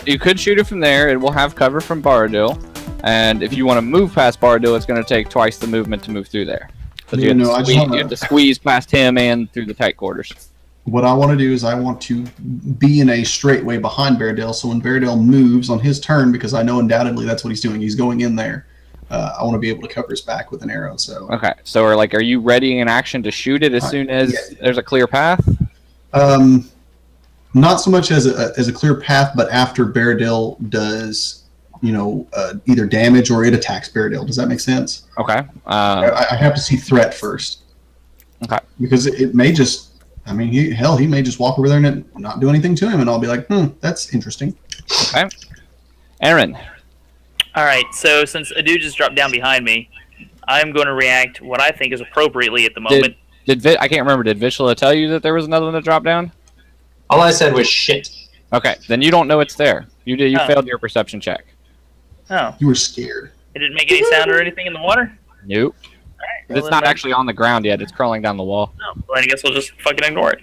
you could shoot it from there. It will have cover from Baradil. And if you want to move past Baradil, it's going to take twice the movement to move through there. But you have to squeeze past him and through the tight quarters. What I want to do is I want to be in a straight way behind Baradil, so when Baradil moves on his turn, because I know undoubtedly that's what he's doing, he's going in there, I want to be able to cover his back with an arrow. So okay, so are you readying an action to shoot it as soon as there's a clear path? Not so much as a clear path, but after Baradil does, either damage or it attacks Baradil. Does that make sense? Okay. I have to see threat first. Okay. Because it may just, he may just walk over there and not do anything to him, and I'll be like, that's interesting. Okay. Aaron. All right, so since a dude just dropped down behind me, I'm going to react what I think is appropriately at the moment. I can't remember. Did Vishla tell you that there was another one that dropped down? All I said was shit. Okay, then you don't know it's there. You failed your perception check. Oh. You were scared. It didn't make any sound or anything in the water? Nope. Right, it's not actually on the ground yet. It's crawling down the wall. No, well, then I guess we'll just fucking ignore it.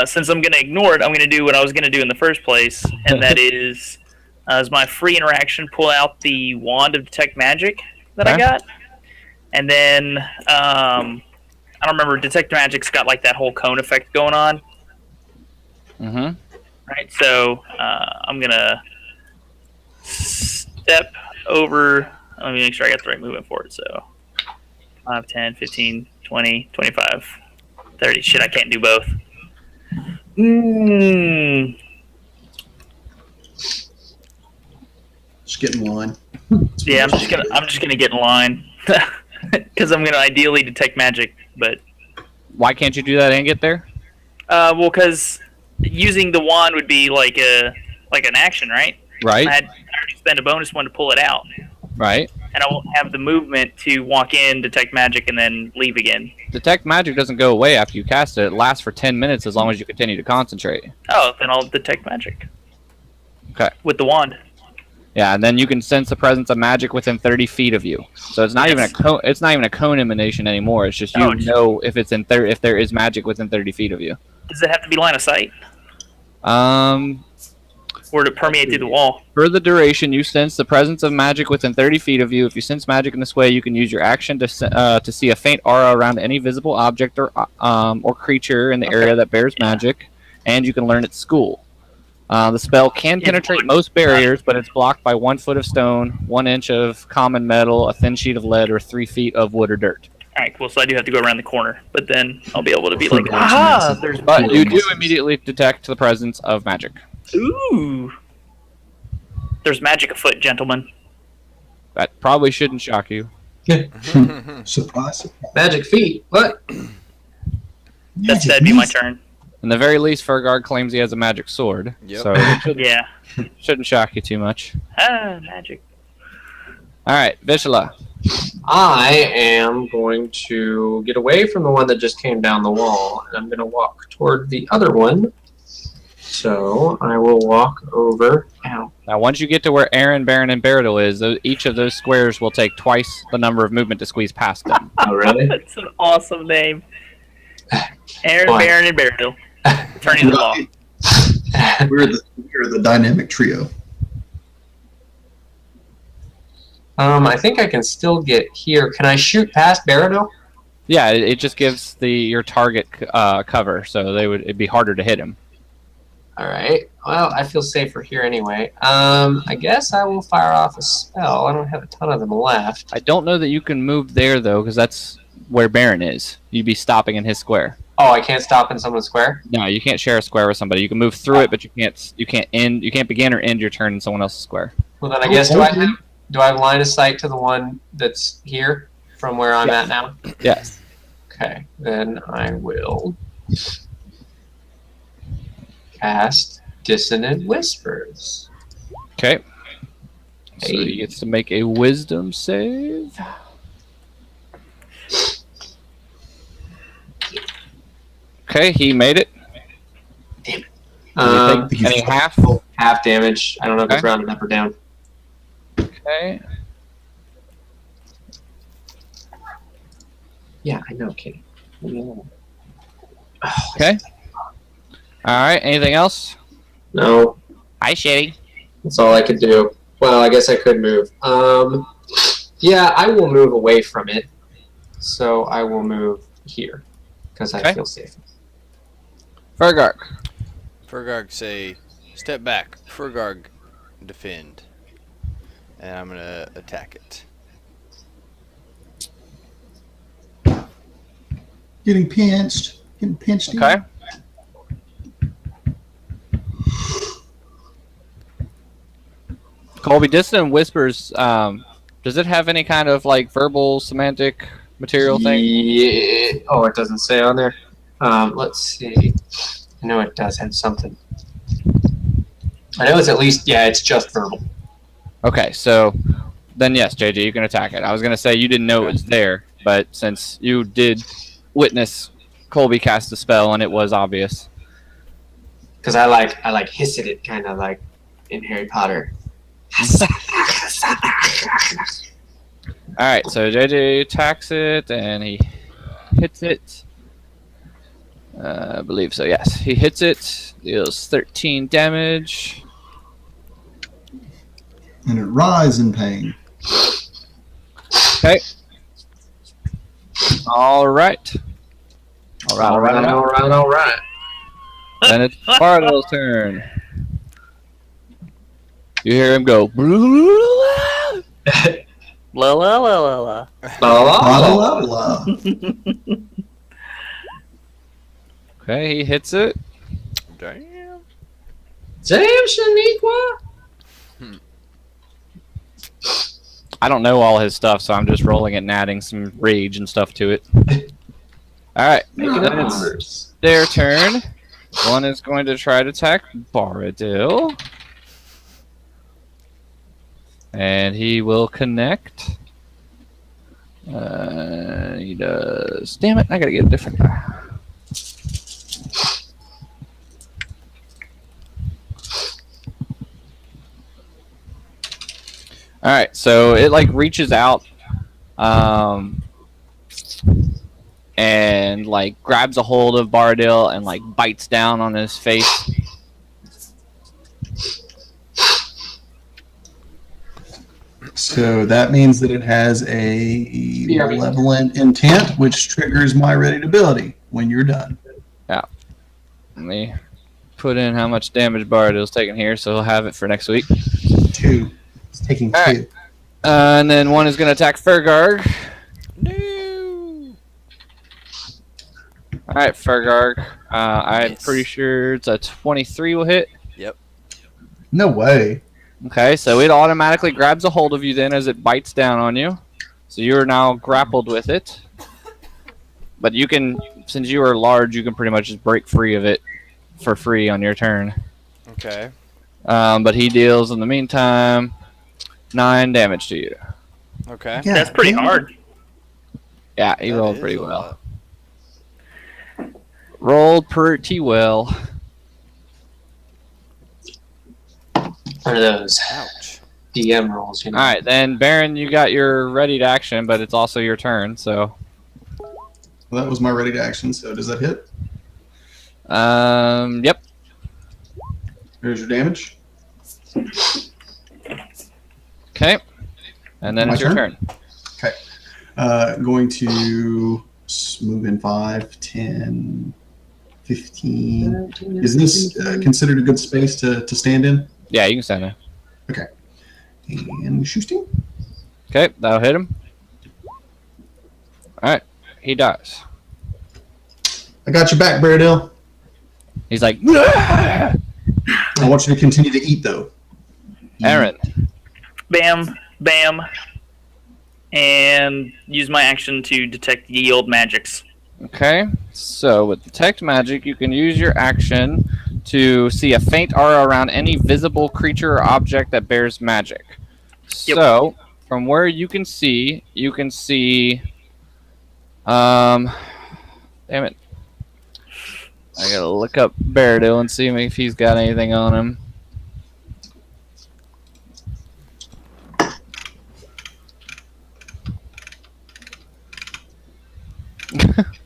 Since I'm going to ignore it, I'm going to do what I was going to do in the first place, and that is, as my free interaction, pull out the Wand of Detect Magic that I got. And then, I don't remember, Detect Magic's got like that whole cone effect going on. Mm-hmm. Right, so I'm going to step over. Let me make sure I got the right movement for it. So 5, 10, 15, 20, 25, 30. Shit, I can't do both. Just get in line. Yeah, I'm just gonna get in line because I'm gonna ideally detect magic. But why can't you do that and get there? Well, because using the wand would be like an action, right? Right. I already spent a bonus one to pull it out. Right. And I won't have the movement to walk in, detect magic, and then leave again. Detect magic doesn't go away after you cast it. It lasts for 10 minutes as long as you continue to concentrate. Oh, then I'll detect magic. Okay. With the wand. Yeah, and then you can sense the presence of magic within 30 feet of you. So it's not even a cone emanation anymore. It's just know if it's if there is magic within 30 feet of you. Does it have to be line of sight? Or to permeate through the wall? For the duration, you sense the presence of magic within 30 feet of you. If you sense magic in this way, you can use your action to see a faint aura around any visible object or creature in the area that bears magic, and you can learn at school. The spell can penetrate most barriers, but it's blocked by 1 foot of stone, 1 inch of common metal, a thin sheet of lead, or 3 feet of wood or dirt. All right, cool. So I do have to go around the corner, but then I'll be able to be like, aha! But you do immediately detect the presence of magic. Ooh. There's magic afoot, gentlemen. That probably shouldn't shock you. Surprise. Magic feet. What? That'd be my turn. In the very least, Fergard claims he has a magic sword. Yep. So it shouldn't shock you too much. Magic. Alright, Vishla. I am going to get away from the one that just came down the wall, and I'm going to walk toward the other one. So I will walk over. Ow. Now, once you get to where Aaron, Baron, and Baradil is, each of those squares will take twice the number of movement to squeeze past them. Oh, really? That's an awesome name. Aaron, Baron, and Baradil. Turning the ball. We're the dynamic trio. I think I can still get here. Can I shoot past Baradil? Yeah, it just gives your target cover, so it'd be harder to hit him. All right. Well, I feel safer here anyway. I guess I will fire off a spell. I don't have a ton of them left. I don't know that you can move there though, because that's where Baron is. You'd be stopping in his square. Oh, I can't stop in someone's square? No, you can't share a square with somebody. You can move through it, but you can't begin or end your turn in someone else's square. Well, then I guess do Do I have line of sight to the one that's here from where I'm at now? Yes. Okay, then I will cast Dissonant Whispers. Okay. So he gets to make a wisdom save. Okay, he made it. Damn it. Did he take any half? Half damage. I don't know if it's rounded up or down. Okay. Yeah, I know, Kitty. Okay. Alright, anything else? No, Hi, Shitty. that's all I could do. Well, I guess I could move. Yeah, I will move away from it. So I will move here because I feel safe. Fergarg. Fergarg say, step back. Fergarg, defend. And I'm going to attack it. Getting pinched. Getting pinched. Okay. Colby, Dissonant Whispers, does it have any kind of like verbal semantic material thing? Yeah. Oh, it doesn't say on there. Let's see. I know it does have something. I know it's at least, yeah, it's just verbal. Okay, so then yes, JJ, you can attack it. I was going to say you didn't know it was there, but since you did witness Colby cast a spell and it was obvious. Because I like hiss at it, kind of like in Harry Potter. Alright, so JJ attacks it and he hits it. I believe so, yes. He hits it, deals 13 damage. And it writhes in pain. Okay. Alright. Alright. Then it's Bardell's turn. You hear him go. La la la la la. La la la. Okay, he hits it. Damn. Damn, Shaniqua. I don't know all his stuff, so I'm just rolling it and adding some rage and stuff to it. Alright, then it's their turn. One is going to try to attack Baradil. And he will connect. He does. Damn it, I gotta get a different die. Alright, so it like reaches out and like grabs a hold of Baradil and like bites down on his face. So that means that it has a malevolent intent, which triggers my ready ability when you're done. Yeah. Let me put in how much damage Baradil's taking here, so he'll have it for next week. 2. It's taking 2. Right. And then one is going to attack Fergarg. No. Alright, Fergarg. I'm pretty sure it's a 23 will hit. Yep. No way. Okay, so it automatically grabs a hold of you then as it bites down on you. So you are now grappled with it. But you can, since you are large, you can pretty much just break free of it for free on your turn. Okay. But he deals, in the meantime, 9 damage to you. Okay. Yeah, That's pretty hard. Yeah, he That rolled is pretty a well. lot. Rolled pretty well. One of those Ouch. DM rolls, you know. Alright, then Baron, you got your ready to action, but it's also your turn, so. Well, that was my ready to action, so does that hit? Yep. Here's your damage. Okay. And then My it's your turn. Okay. Going to move in 5, 10, 15. Is this considered a good space to stand in? Yeah, you can stand there. Okay. And shooting. Okay, that'll hit him. Alright, he dies. I got your back, Baradil. He's like, I want you to continue to eat, though. Aaron. Bam, bam, and use my action to detect yield magics. Okay, so with detect magic, you can use your action to see a faint aura around any visible creature or object that bears magic. Yep. So, from where you can see, damn it. I gotta look up Beardil and see if he's got anything on him.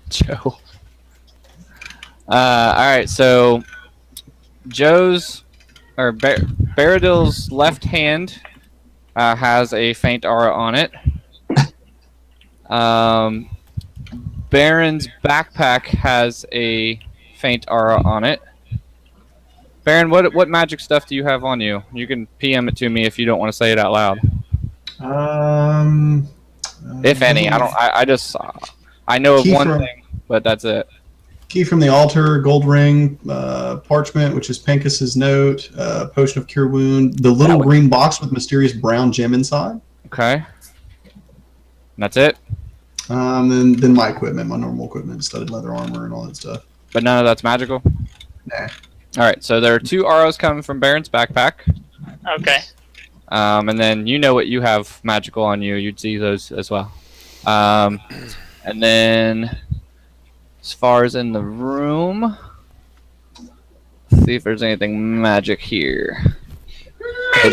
Joe. Alright, so Beardil's left hand has a faint aura on it. Baron's backpack has a faint aura on it. Baron, what magic stuff do you have on you? You can PM it to me if you don't want to say it out loud. If any, I know of one thing, but that's it. Key from the altar, gold ring, parchment, which is Pancas's note, potion of cure wound, the little green box with mysterious brown gem inside. Okay. And that's it? Then my equipment, my normal equipment, studded leather armor and all that stuff. But none of that's magical? Nah. Alright, so there are 2 auras coming from Baron's backpack. Okay. And then you know what you have magical on you. You'd see those as well. And then, as far as in the room, let's see if there's anything magic here. So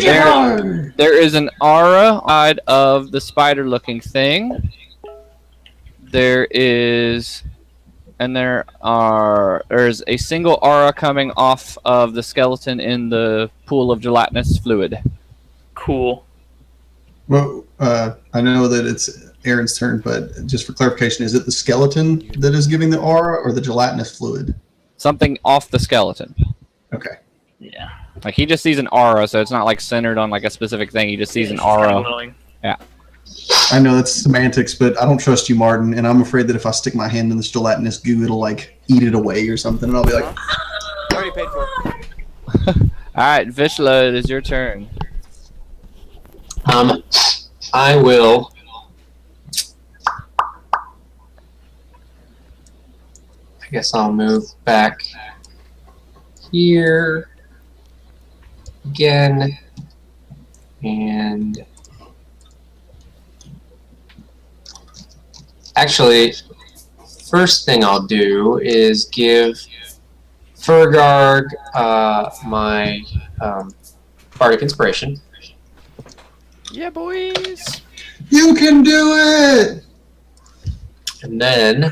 there is an aura outside of the spider-looking thing. There's a single aura coming off of the skeleton in the pool of gelatinous fluid. Cool. Well, I know that it's Aaron's turn, but just for clarification, is it the skeleton that is giving the aura or the gelatinous fluid? Something off the skeleton. Okay. Yeah. Like, he just sees an aura, so it's not like centered on like a specific thing. He just sees an aura. Yeah. I know that's semantics, but I don't trust you, Martin, and I'm afraid that if I stick my hand in this gelatinous goo, it'll like eat it away or something, and I'll be like, Already paid for. Alright, Vishla, it is your turn. I will. I guess I'll move back here again, and actually, first thing I'll do is give Fergarg my Bardic Inspiration. Yeah, boys. "You can do it!" And then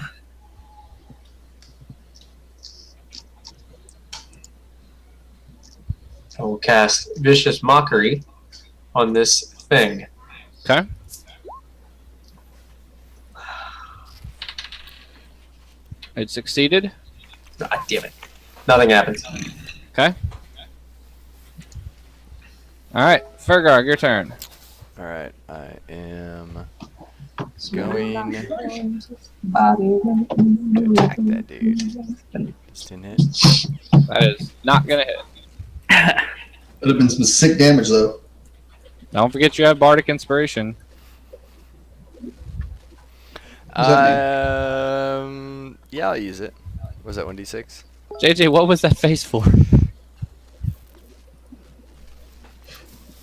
I will cast Vicious Mockery on this thing. Okay. It succeeded. God damn it. Nothing happens. Okay. Alright, Fergarg, your turn. Alright, I am going to attack that dude. Just didn't hit. That is not gonna hit. Would have been some sick damage, though. Don't forget you have Bardic Inspiration. Yeah, I'll use it. Was that 1d6? JJ, what was that face for?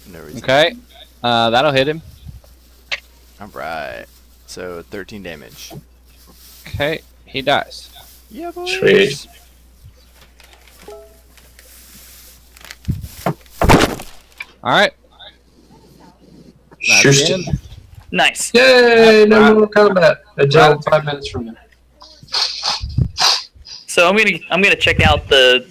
No reason. Okay. That'll hit him. Alright. So 13 damage. Okay, he dies. Yeah, boys. Sweet. Alright. Shush. Nice. Yay! No more combat. Until 5 minutes from now. So I'm gonna check out the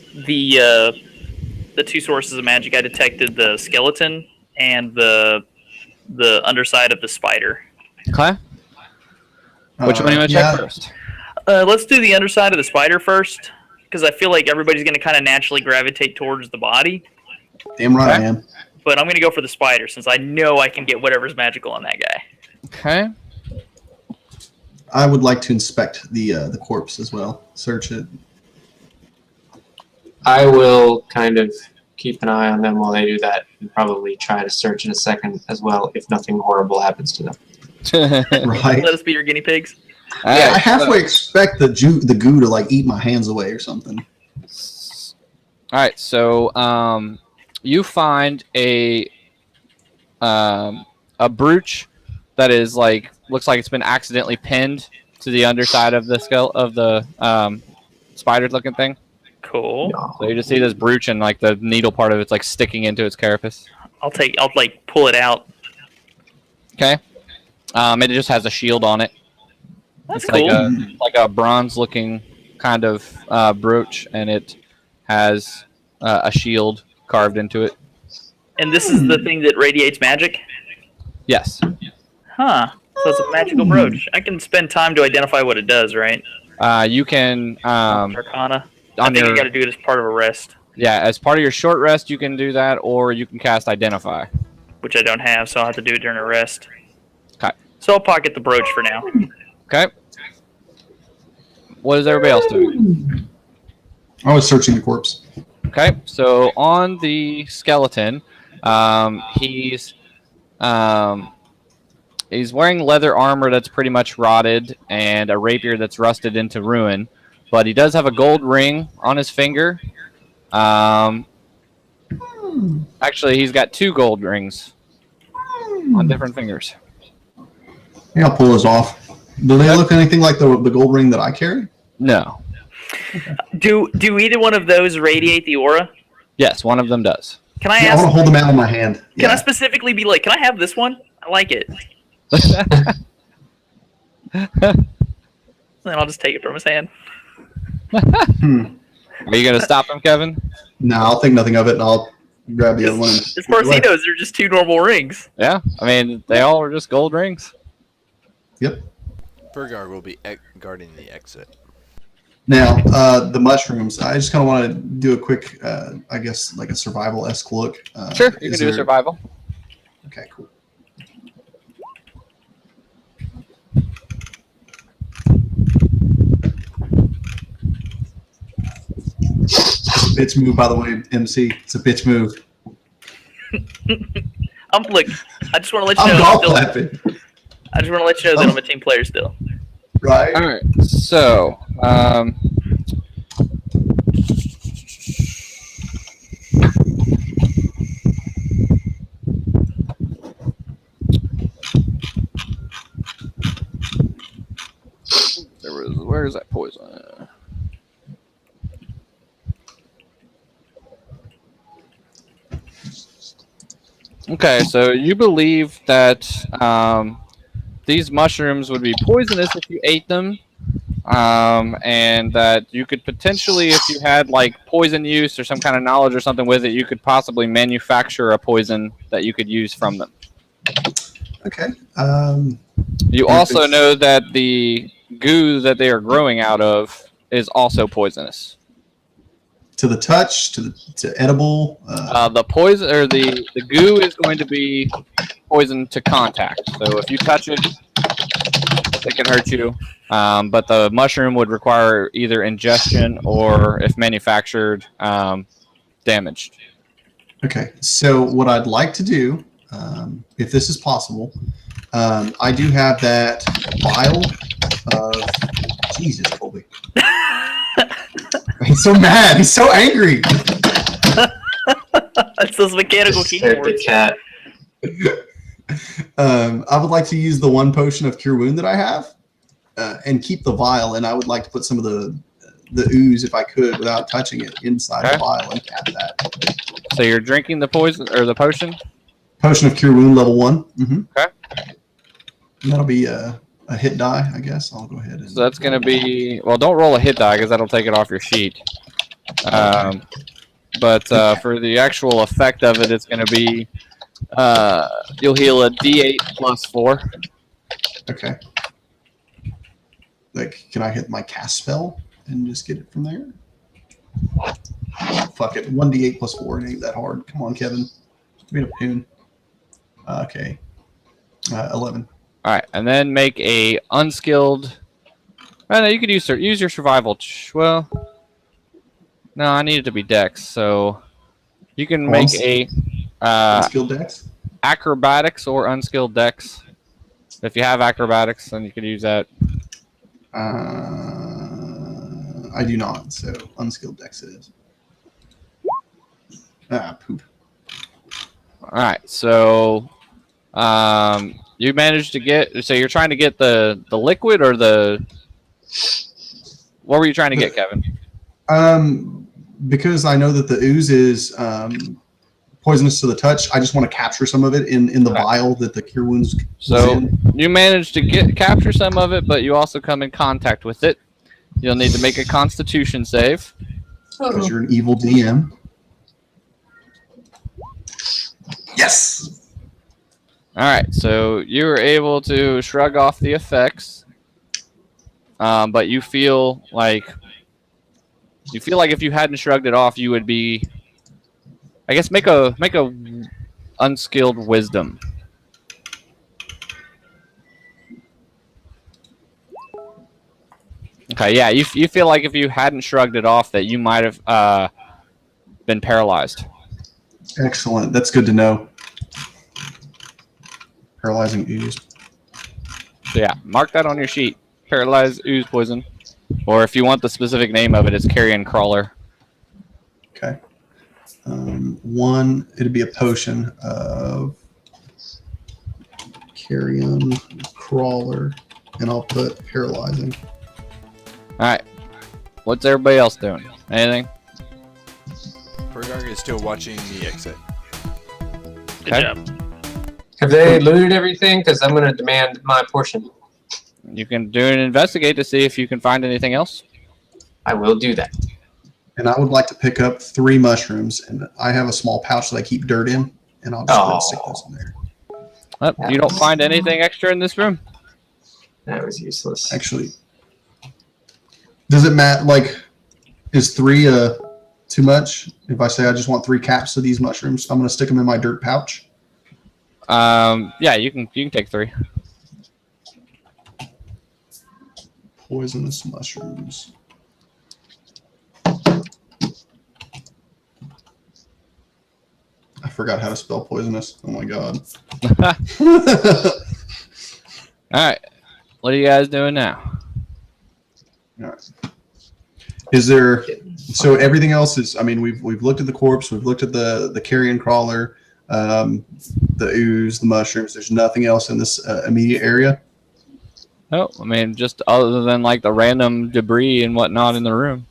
2 sources of magic. I detected the skeleton and the underside of the spider. Okay. Which one do you want to check first? Let's do the underside of the spider first, because I feel like everybody's gonna kind of naturally gravitate towards the body. Damn right Okay. I am. But I'm gonna go for the spider since I know I can get whatever's magical on that guy. Okay. I would like to inspect the corpse as well. Search it. I will kind of keep an eye on them while they do that, and probably try to search in a second as well if nothing horrible happens to them. Right. Let us be your guinea pigs. Yeah, I halfway expect the goo to like eat my hands away or something. All right, so you find a brooch that is like looks like it's been accidentally pinned to the underside of the skull of the spider-looking thing. Cool. So you just see this brooch and like the needle part of it's like sticking into its carapace. I'll like pull it out. Okay. It just has a shield on it. That's It's cool. like a bronze-looking kind of brooch, and it has a shield carved into it. And this is the thing that radiates magic? Yes. Huh. So it's a magical brooch. I can spend time to identify what it does, right? You can Arcana. I think you got to do it as part of a rest. Yeah, as part of your short rest, you can do that, or you can cast Identify. Which I don't have, so I'll have to do it during a rest. Okay. So I'll pocket the brooch for now. Okay. What is everybody else doing? I was searching the corpse. Okay, so on the skeleton, he's wearing leather armor that's pretty much rotted and a rapier that's rusted into ruin, but he does have a gold ring on his finger. Actually, he's got 2 gold rings on different fingers. Yeah, I'll pull those off. Do they look anything like the gold ring that I carry? No. Do either one of those radiate the aura? Yes, one of them does. Can I Yeah, I ask? want to hold them out in my hand. Can I specifically be like, can I have this one? I like it. Then I'll just take it from his hand. Are you gonna stop him, Kevin? No, I'll think nothing of it, and I'll grab the other one. As far as he knows, they're just 2 normal rings. Yeah, I mean they all are just gold rings. Yep. Burgar will be guarding the exit. Now, the mushrooms. I just kind of want to do a quick, I guess, like a survival-esque look. Sure, you can do a survival. Okay, cool. It's a bitch move, by the way, MC. It's a bitch move. Look, I just want to let you I'm know. golf clapping. I just want to let you know that I'm a team player still. Right. All right, so where is that poison? Okay, so you believe that these mushrooms would be poisonous if you ate them, and that you could potentially, if you had like poison use or some kind of knowledge or something with it, you could possibly manufacture a poison that you could use from them. Okay. You also know that the goo that they are growing out of is also poisonous. To the touch, to edible. The poison or the goo is going to be poison to contact. So if you touch it, it can hurt you. But the mushroom would require either ingestion or, if manufactured, damaged. Okay. So what I'd like to do, if this is possible, I do have that vial of Jesus, Colby. He's so mad. He's so angry. That's those mechanical keyboards. Cat. I would like to use the 1 potion of Cure Wound that I have, and keep the vial. And I would like to put some of the ooze, if I could, without touching it, inside the vial and cap that. So you're drinking the poison or the potion? Potion of Cure Wound, level 1. Mm-hmm. Okay. And that'll be a hit die, I guess. I'll go ahead and. So that's going to be, well, don't roll a hit die because that'll take it off your sheet. But for the actual effect of it, it's going to be you'll heal a D8 plus 4. Okay. Like, can I hit my cast spell and just get it from there? Fuck it. 1d8 plus 4. It ain't that hard. Come on, Kevin. Be a poon. Okay. 11. All right, and then make a unskilled. Oh, no, you could use your survival. Well, no, I need it to be Dex. So You can make a unskilled dex. acrobatics or unskilled dex. If you have acrobatics, then you could use that. I do not, so unskilled dex it is. Poop. All right, so you managed to get. So you're trying to get the liquid or the. What were you trying to get, Kevin? Because I know that the ooze is poisonous to the touch. I just want to capture some of it in the vial that the cure wounds. So you managed to capture some of it, but you also come in contact with it. You'll need to make a Constitution save. Because you're an evil DM. Yes. All right, so you were able to shrug off the effects, but you feel like if you hadn't shrugged it off, you would be. I guess make a unskilled wisdom. Okay, yeah, you feel like if you hadn't shrugged it off, that you might have been paralyzed. Excellent. That's good to know. Paralyzing ooze. So yeah, mark that on your sheet. Paralyzed ooze poison, or if you want the specific name of it, it's carrion crawler. Okay. One, it'd be a potion of carrion crawler, and I'll put paralyzing. All right. What's everybody else doing? Anything? Fergarg is still watching the exit. Good Okay. job. Have they looted everything? Because I'm going to demand my portion. You can do an investigate to see if you can find anything else. I will do that. And I would like to pick up 3 mushrooms, and I have a small pouch that I keep dirt in, and I'll just go and stick those in there. You don't find anything extra in this room? That was useless. Actually, does it matter? Like, is 3 too much? If I say I just want 3 caps of these mushrooms, I'm going to stick them in my dirt pouch. Yeah, you can take 3. Poisonous mushrooms. I forgot how to spell poisonous. Oh my god. All right. What are you guys doing now? All right. Is there? So everything else is. I mean, we've looked at the corpse. We've looked at the carrion crawler, the ooze, the mushrooms. There's nothing else in this immediate area. Oh, I mean, just other than like the random debris and whatnot in the room.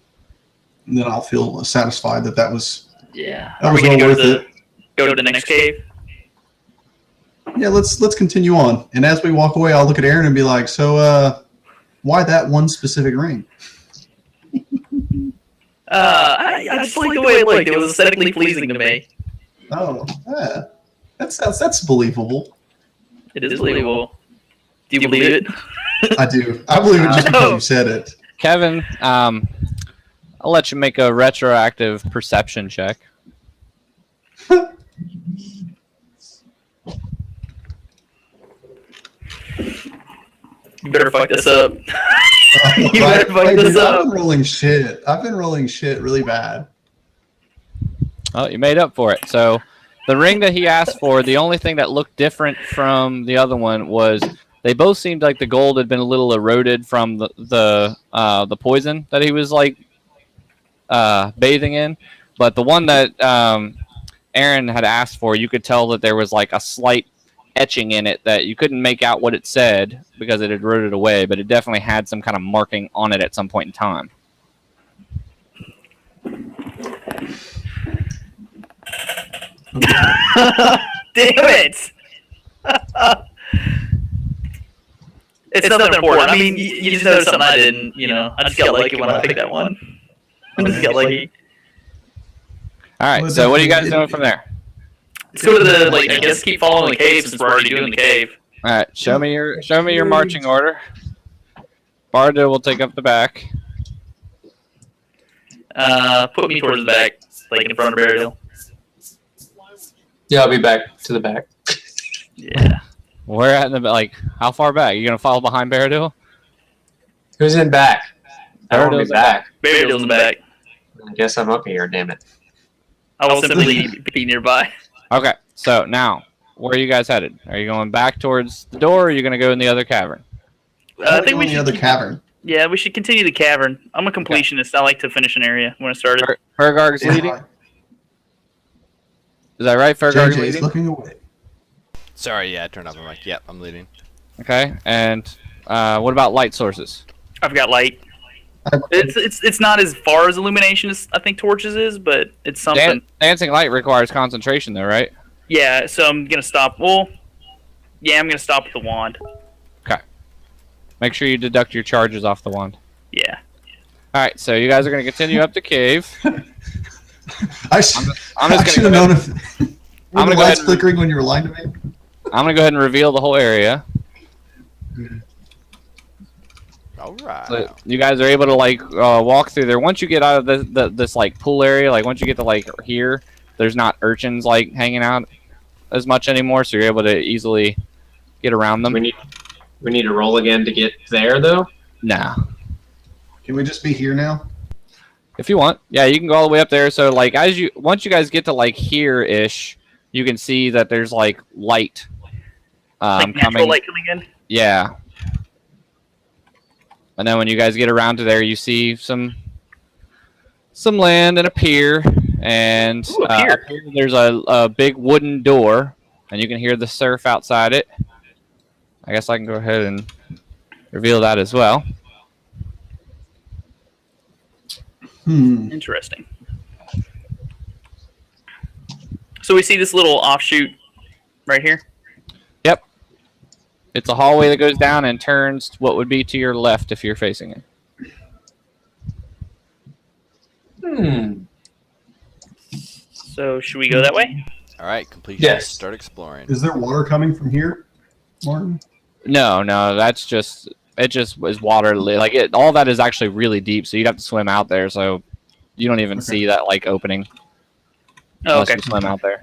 And then I'll feel satisfied that was. Yeah. That Are was we gonna well go worth to go to the next cave? Yeah, let's continue on. And as we walk away, I'll look at Aaron and be like, "So, why that one specific ring?" I just like the way it looked. It was aesthetically pleasing to me. Oh, yeah. That's believable. It is believable. Do you believe it? I do. I believe it just because you said it. Kevin, I'll let you make a retroactive perception check. You better fuck this up. You Hey, better fuck this dude, I've up. been rolling shit. I've been rolling shit really bad. Oh, you made up for it. So the ring that he asked for, the only thing that looked different from the other one was they both seemed like the gold had been a little eroded from the poison that he was like bathing in. But the one that Aaron had asked for, you could tell that there was like a slight etching in it that you couldn't make out what it said because it had eroded away, but it definitely had some kind of marking on it at some point in time. Damn it! It's nothing important. I mean, you just noticed something I didn't. You know, I just got lucky when I picked that one. I just got lucky. All right, so what are you guys doing from there? Let's go to the I guess keep following the cave since we're already doing the cave. All right, show me your marching order. Bardo will take up the back. Put me towards the back, like in front of Burial. Yeah, I'll be back to the back. Yeah. Where at in the how far back? You gonna follow behind Baradil? Who's in back? I want to be back. Burial's in the back. I guess I'm up here, damn it. I will simply be nearby. Okay, so now, where are you guys headed? Are you going back towards the door, or are you going to go in the other cavern? I think we the should other cavern. Yeah, we should continue the cavern. I'm a completionist. I like to finish an area when I start it. Fergarg's leading? Right. Is that right, Fergarg's JJ's leading? looking away. Sorry, yeah, I turned off my mic. Yep, I'm leading. Okay, and what about light sources? I've got light. It's not as far as illumination as I think torches is, but it's something. Dancing light requires concentration, though, right? Yeah, so I'm gonna stop. Well, yeah, I'm gonna stop with the wand. Okay. Make sure you deduct your charges off the wand. Yeah. All right, so you guys are going to continue up the cave. I just should have known if I'm the gonna go lights ahead flickering when you were lying to me. I'm going to go ahead and reveal the whole area. All right. So you guys are able to like walk through there. Once you get out of this like pool area, like once you get to like here, there's not urchins like hanging out as much anymore, so you're able to easily get around them. We need to roll again to get there, though. Nah. Can we just be here now? If you want, yeah, you can go all the way up there. So like once you guys get to like here-ish, you can see that there's like light Like natural light coming in. Yeah. And then when you guys get around to there, you see some land and a pier, and Ooh, a pier. There's a big wooden door, and you can hear the surf outside it. I guess I can go ahead and reveal that as well. Interesting. So we see this little offshoot right here. Yep. It's a hallway that goes down and turns what would be to your left if you're facing it. So should we go that way? All right, completion. Yes. Start exploring. Is there water coming from here, Martin? No, that's just it. Just is water. Like it, all that is actually really deep, so you'd have to swim out there. So you don't even see that like opening. Oh, Unless okay. you swim out there.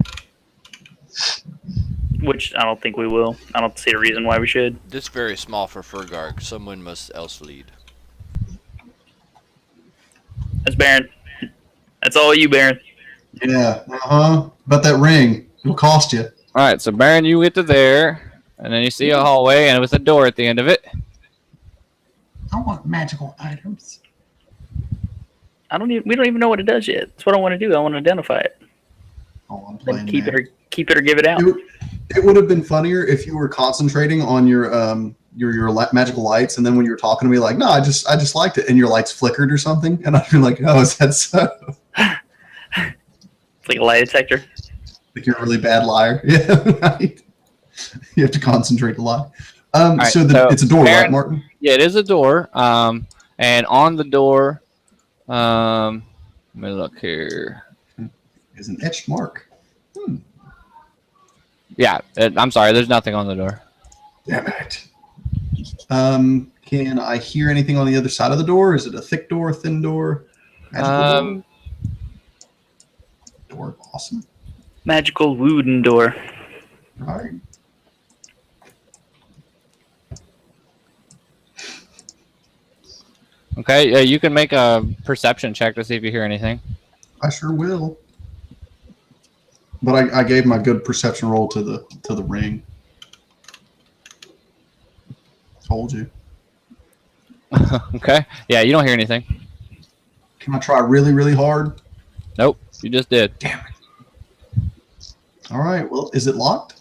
Which I don't think we will. I don't see a reason why we should. This is very small for Fergarg. Someone must else lead. That's Baron. That's all you, Baron. Yeah. But that ring will cost you. All right, so Baron, you get to there, and then you see a hallway, and with a door at the end of it. I want magical items. We don't even know what it does yet. That's what I want to do. I want to identify it. Oh, I'm Then playing. keep it or give it out. It would have been funnier if you were concentrating on your magical lights, and then when you were talking to me, like, no, I just liked it, and your lights flickered or something, and I'd be like, oh, is that so? It's like a lie detector. Like you're a really bad liar. Yeah, right. You have to concentrate a lot. Right, so it's a door, Baron, right, Martin? Yeah, it is a door. And on the door, let me look here. Is an etched mark. Yeah, I'm sorry. There's nothing on the door. Damn it. Can I hear anything on the other side of the door? Is it a thick door, thin door? Magical door. Awesome. Magical wooden door. All right. Okay, you can make a perception check to see if you hear anything. I sure will. But I gave my good perception roll to the ring. Told you. Okay. Yeah, you don't hear anything. Can I try really, really hard? Nope, you just did. Damn it. All right. Well, is it locked?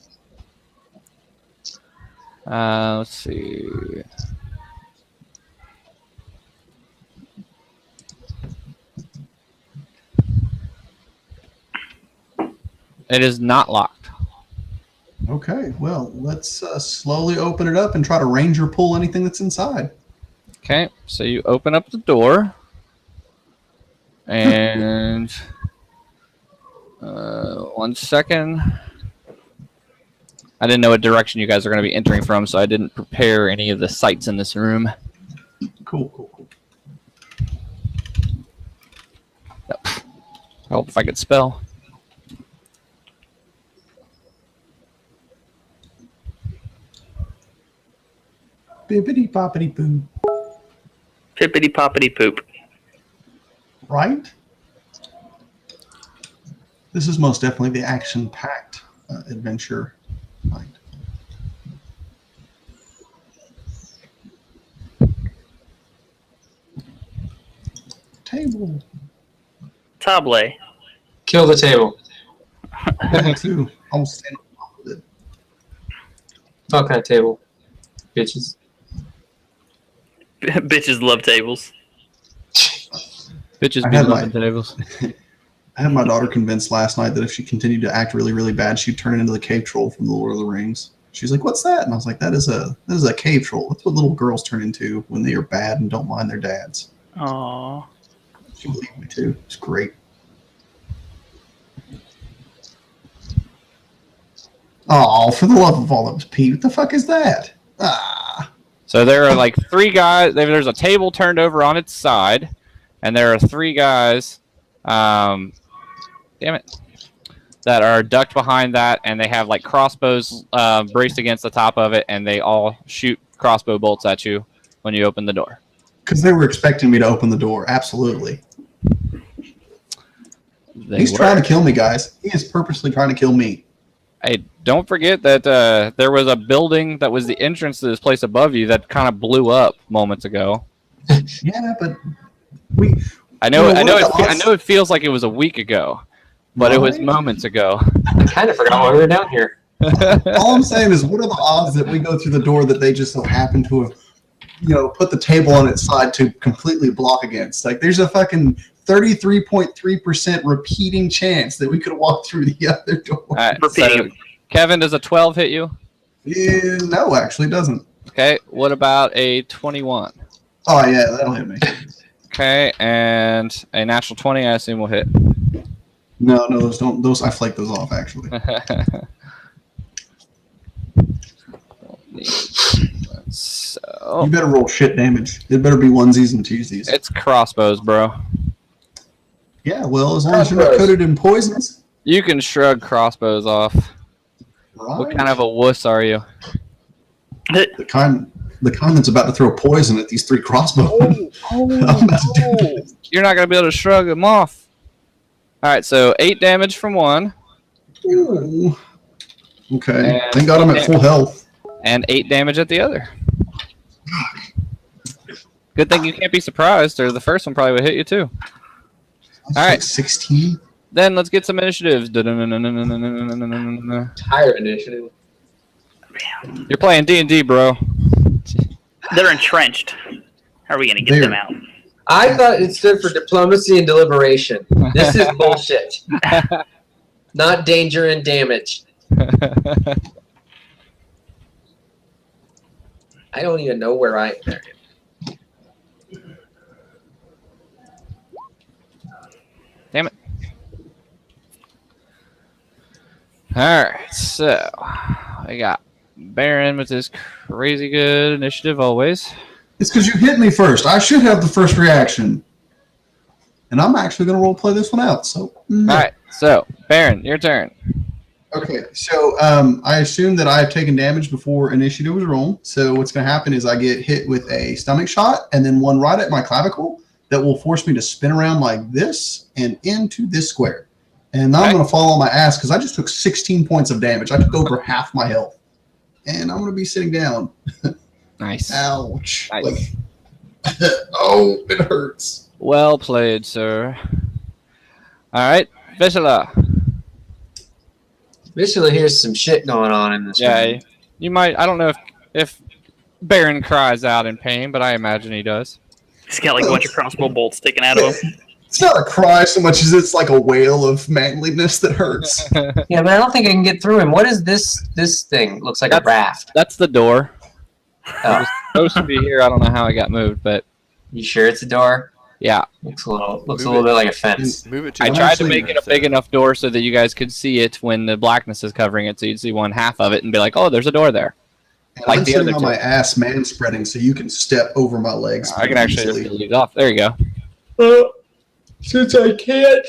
Let's see. It is not locked. Okay. Well, let's slowly open it up and try to ranger pull anything that's inside. Okay, so you open up the door, and 1 second. I didn't know what direction you guys are going to be entering from, so I didn't prepare any of the sights in this room. Cool. Yep. I hope if I could spell. Bippity boppity boo. Pippity poppity poop. Right? This is most definitely the action-packed adventure night. Table. Table. Kill the table. Too. I will stand on top of it. Fuck that table. Bitches. Bitches love tables. Bitches I be had loving tables. I had my daughter convinced last night that if she continued to act really, really bad, she'd turn into the cave troll from the Lord of the Rings. She's like, "What's that?" And I was like, "That is a cave troll. That's what little girls turn into when they are bad and don't mind their dads." Aww. She believed me too. It's great. Oh, for the love of all that was Pete, what the fuck is that? Ah. So there are like 3 guys. There's a table turned over on its side, and there are 3 guys. Damn it. That are ducked behind that, and they have like crossbows braced against the top of it, and they all shoot crossbow bolts at you when you open the door. Because they were expecting me to open the door. Absolutely. He's trying to kill me, guys. He is purposely trying to kill me. Hey, don't forget that there was a building that was the entrance to this place above you that kind of blew up moments ago. Yeah, but I know it feels like it was a week ago, but it was moments ago. I kind of forgot why we were down here. All I'm saying is, what are the odds that we go through the door that they just so happen to have, put the table on its side to completely block against? Like, there's a fucking 33.3% repeating chance that we could walk through the other door. All right, so, Kevin, does a 12 hit you? Yeah, no, actually, it doesn't. Okay, what about a 21? Oh, yeah, that'll hit me. Okay, and a natural 20, I assume, will hit. No, those don't. Those I flake those off, actually. So You better roll shit damage. It better be onesies and twosies. it's crossbows, bro. Yeah, well, as long as you're not coated in poisons. You can shrug crossbows off. Right. What kind of a wuss are you? The kind that's about to throw poison at these 3 crossbows. I'm about to do that. You're not going to be able to shrug them off. All right, so 8 damage from one. Ooh. Okay. And Thank God I'm at full health. And 8 damage at the other. Good thing you can't be surprised, or the first one probably would hit you too. That's All right. like 16. Then let's get some initiatives. Higher initiative. You're playing D&D, bro. They're entrenched. How are we going to get them out? I thought it stood for diplomacy and deliberation. This is bullshit. Not danger and damage. I don't even know where I am. Damn it. Alright, so I got Baron with his crazy good initiative always. It's because you hit me first. I should have the first reaction. And I'm actually going to roleplay this one out. So, Alright, so Baron, your turn. Okay, so I assume that I have taken damage before initiative was rolled. So what's going to happen is I get hit with a stomach shot and then one right at my clavicle that will force me to spin around like this and into this square. And now I'm going to fall on my ass because I just took 16 points of damage. I took over half my health. And I'm going to be sitting down. Nice. Ouch. Nice. Like, oh, it hurts. Well played, sir. Alright, Vishla. Visually, here's some shit going on in this room. You might, I don't know if Baron cries out in pain, but I imagine he does. He's got like a bunch of crossbow bolts sticking out of him. It's not a cry so much as it's like a wail of manliness that hurts. Yeah, but I don't think I can get through him. What is this thing? Looks like a raft. That's the door. Oh. It was supposed to be here. I don't know how it got moved, but You sure it's a door? yeah. Looks a little bit like a fence. Move it to I the tried to side make it a so- big enough door so that you guys could see it when the blackness is covering it, so you'd see one half of it and be like, "Oh, there's a door there." And Like I'm the sitting other on two. my ass man spreading so you can step over my legs. I can actually just easily. get these off. There you go. Well, since I can't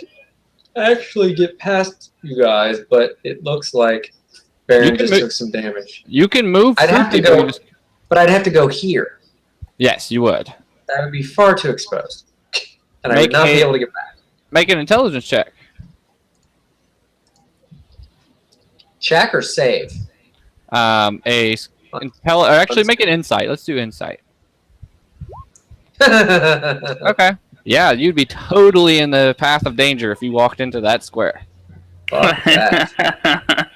actually get past you guys, but it looks like You Baron can just move- took some damage. You can move. I'd through have to people, go- you just- But I'd have to go here. Yes, you would. That would be far too exposed. And I Make would not be a- able to get back. Make an intelligence check. Check or save? Actually, make an insight. Let's do insight. Okay. Yeah, you'd be totally in the path of danger if you walked into that square. Fuck that.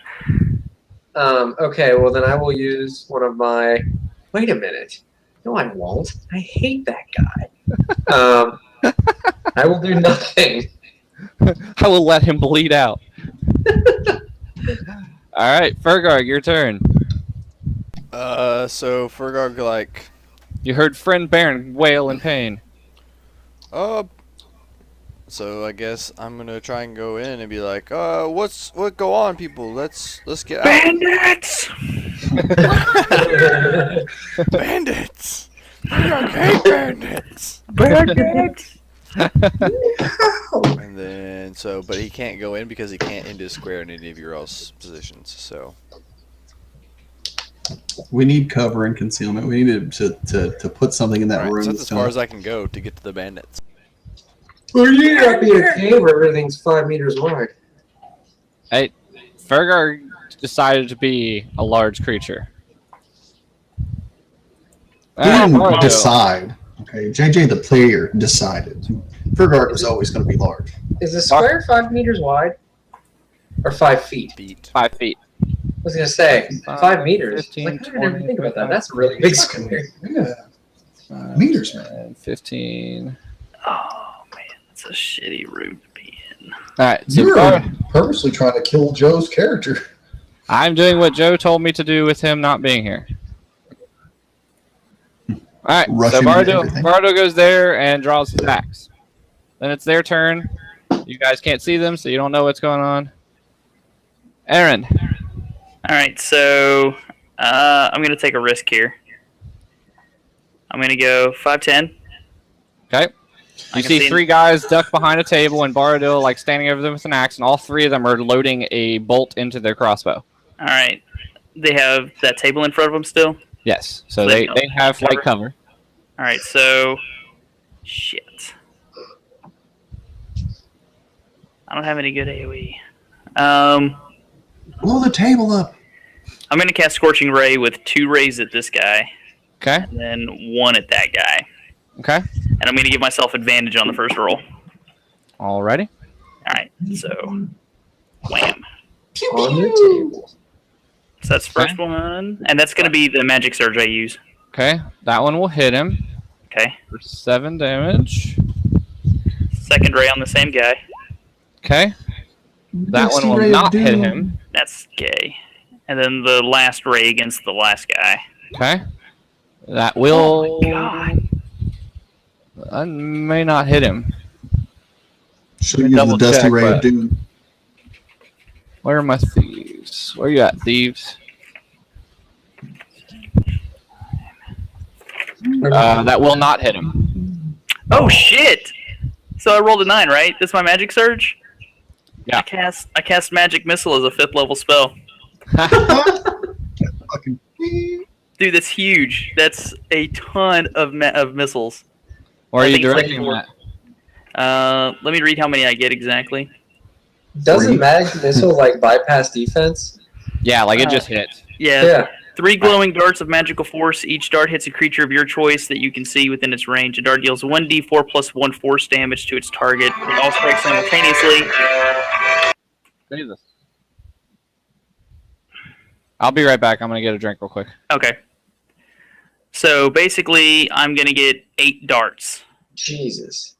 Okay, well then I will use one of my. Wait a minute. No, I won't. I hate that guy. I will do nothing. I will let him bleed out. All right, Fergar, your turn. So Fergar like, You heard friend Baron wail in pain. So I guess I'm gonna try and go in and be like, what go on, people? Let's get out. Bandits! Bandits! I hate bandits! Bandits! And then but he can't go in because he can't into square in any of your else positions. So We need cover and concealment. We need to put something in that room. so that's as far as I can go to get to the bandits. Well, you gotta be a cave where everything's 5 meters wide. Hey, Fergar decided to be a large creature. We didn't decide. Okay, JJ the player decided. Fergard was always going to be large. Is the square 5 meters wide? Or 5 feet? 5 feet. I was gonna say 5 meters. 15, Like, I didn't even think about that. 20, That's a really big square. Yeah. Meters, man. 15. Oh, man. That's a shitty room to be in. Alright, so You were purposely trying to kill Joe's character. I'm doing what Joe told me to do with him not being here. Alright, so Bardo goes there and draws his axe. Then it's their turn. You guys can't see them, so you don't know what's going on. Aaron. Alright, so I'm going to take a risk here. I'm going to go 5'10". Okay. You see 3 guys duck behind a table and Bardo like standing over them with an axe, and all 3 of them are loading a bolt into their crossbow. Alright. They have that table in front of them still? Yes. So they have light cover. Alright, so... Shit. I don't have any good AoE. Blow the table up. I'm going to cast Scorching Ray with 2 rays at this guy. Okay. And then 1 at that guy. Okay. And I'm going to give myself advantage on the first roll. Alrighty. Alright, so... Wham. On the table. So that's the first one. And that's going to be the Magic Surge I use. Okay. That one will hit him Okay. for 7 damage. Second ray on the same guy. Okay. That one will not hit him. That's gay. And then the last ray against the last guy. Okay. That will... Oh my god. That may not hit him. Should use the Dusty check, Ray of but- Doom. Where are my thieves? Where you at, thieves? That will not hit him. Oh shit! So I rolled a 9, right? That's my Magic Surge? Yeah. I cast Magic Missile as a 5th level spell. Fucking. Dude, that's huge. That's a ton of missiles. Where are I you think it's like directing 4. that? Let me read how many I get exactly. Doesn't Mag Missile like bypass defense? Yeah, like it just hit. Yeah. 3 glowing darts of magical force. Each dart hits a creature of your choice that you can see within its range. A dart deals 1d4 plus 1 force damage to its target. They all strike simultaneously. Jesus. I'll be right back. I'm going to get a drink real quick. Okay. So basically, I'm going to get 8 darts. Jesus.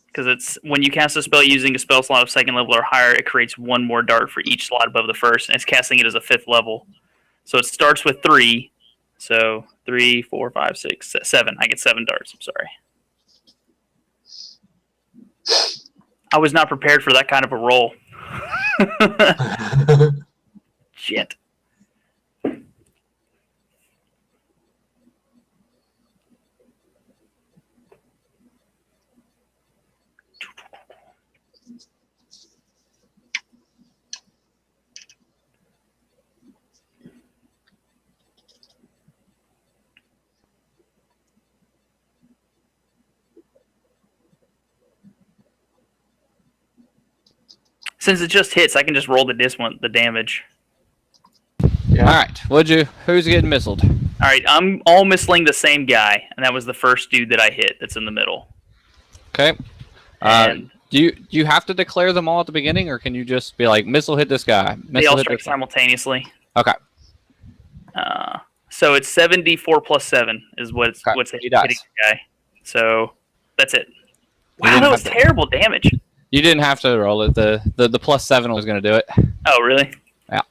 Because it's when you cast a spell using a spell slot of 2nd level or higher, it creates 1 more dart for each slot above the first, and it's casting it as a 5th level. So it starts with 3. So 3, 4, 5, 6, 7. I get 7 darts. I'm sorry. I was not prepared for that kind of a roll. Shit. Since it just hits, I can just roll the damage. Okay. All right. Who's getting missiled? All right, I'm all missling the same guy, and that was the first dude that I hit. That's in the middle. Okay. And Do you have to declare them all at the beginning, or can you just be like missile hit this guy? they all Missile hit strike this guy? simultaneously. Okay. So it's 74 plus 7 is what's Okay. what's He hitting dies. the guy. So that's it. Wow, didn't that was have to- terrible damage. You didn't have to roll it. The plus 7 was going to do it. Oh, really? Yeah.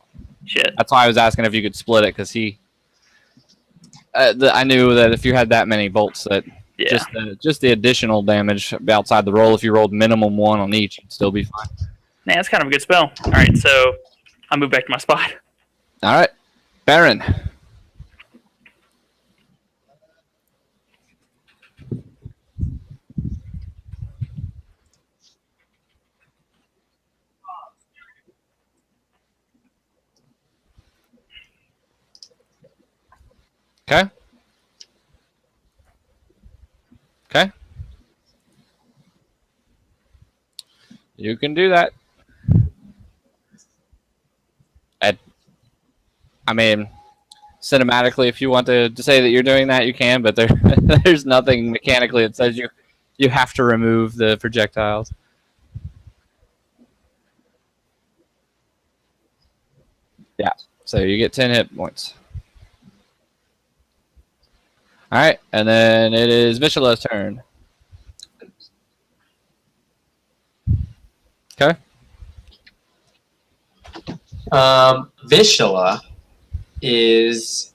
Shit. That's why I was asking if you could split it, because I knew that if you had that many bolts, that Yeah. just the additional damage outside the roll, if you rolled minimum 1 on each, you'd still be fine. Man, that's kind of a good spell. All right, so I move back to my spot. All right, Baron. Okay. Okay. You can do that. I mean, cinematically, if you want to say that you're doing that, you can, but there's nothing mechanically that says you have to remove the projectiles. Yeah, so you get 10 hit points. All right, and then it is Vishala's turn. Okay. Vishala is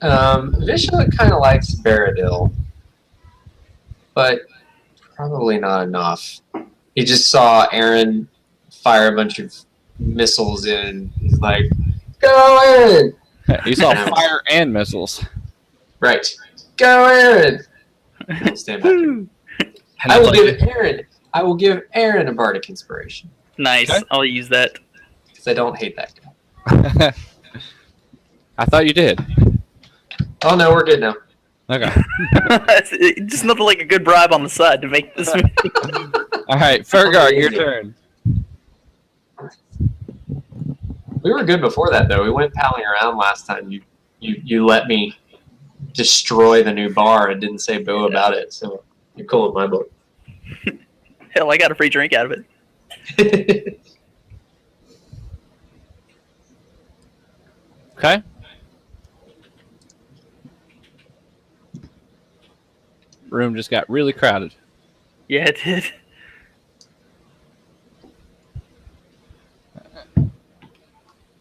Vishala kind of likes Baradil, but probably not enough. He just saw Aaron fire a bunch of missiles in. He's like, "Go in!" You saw fire and missiles. Right, go in. He'll stand back. And I will it's give Aaron a bardic inspiration Nice. Okay. I'll use that. because I don't hate that guy. like, I thought you did. Oh no, we're good now. Okay. Just nothing like a good bribe on the side to make this. All right, Fergar, your turn. We were good before that though. We went palling around last time. You let me destroy the new bar and didn't say boo about it. So you're cool with my book. Hell, I got a free drink out of it. Okay. Room just got really crowded. Yeah, it did.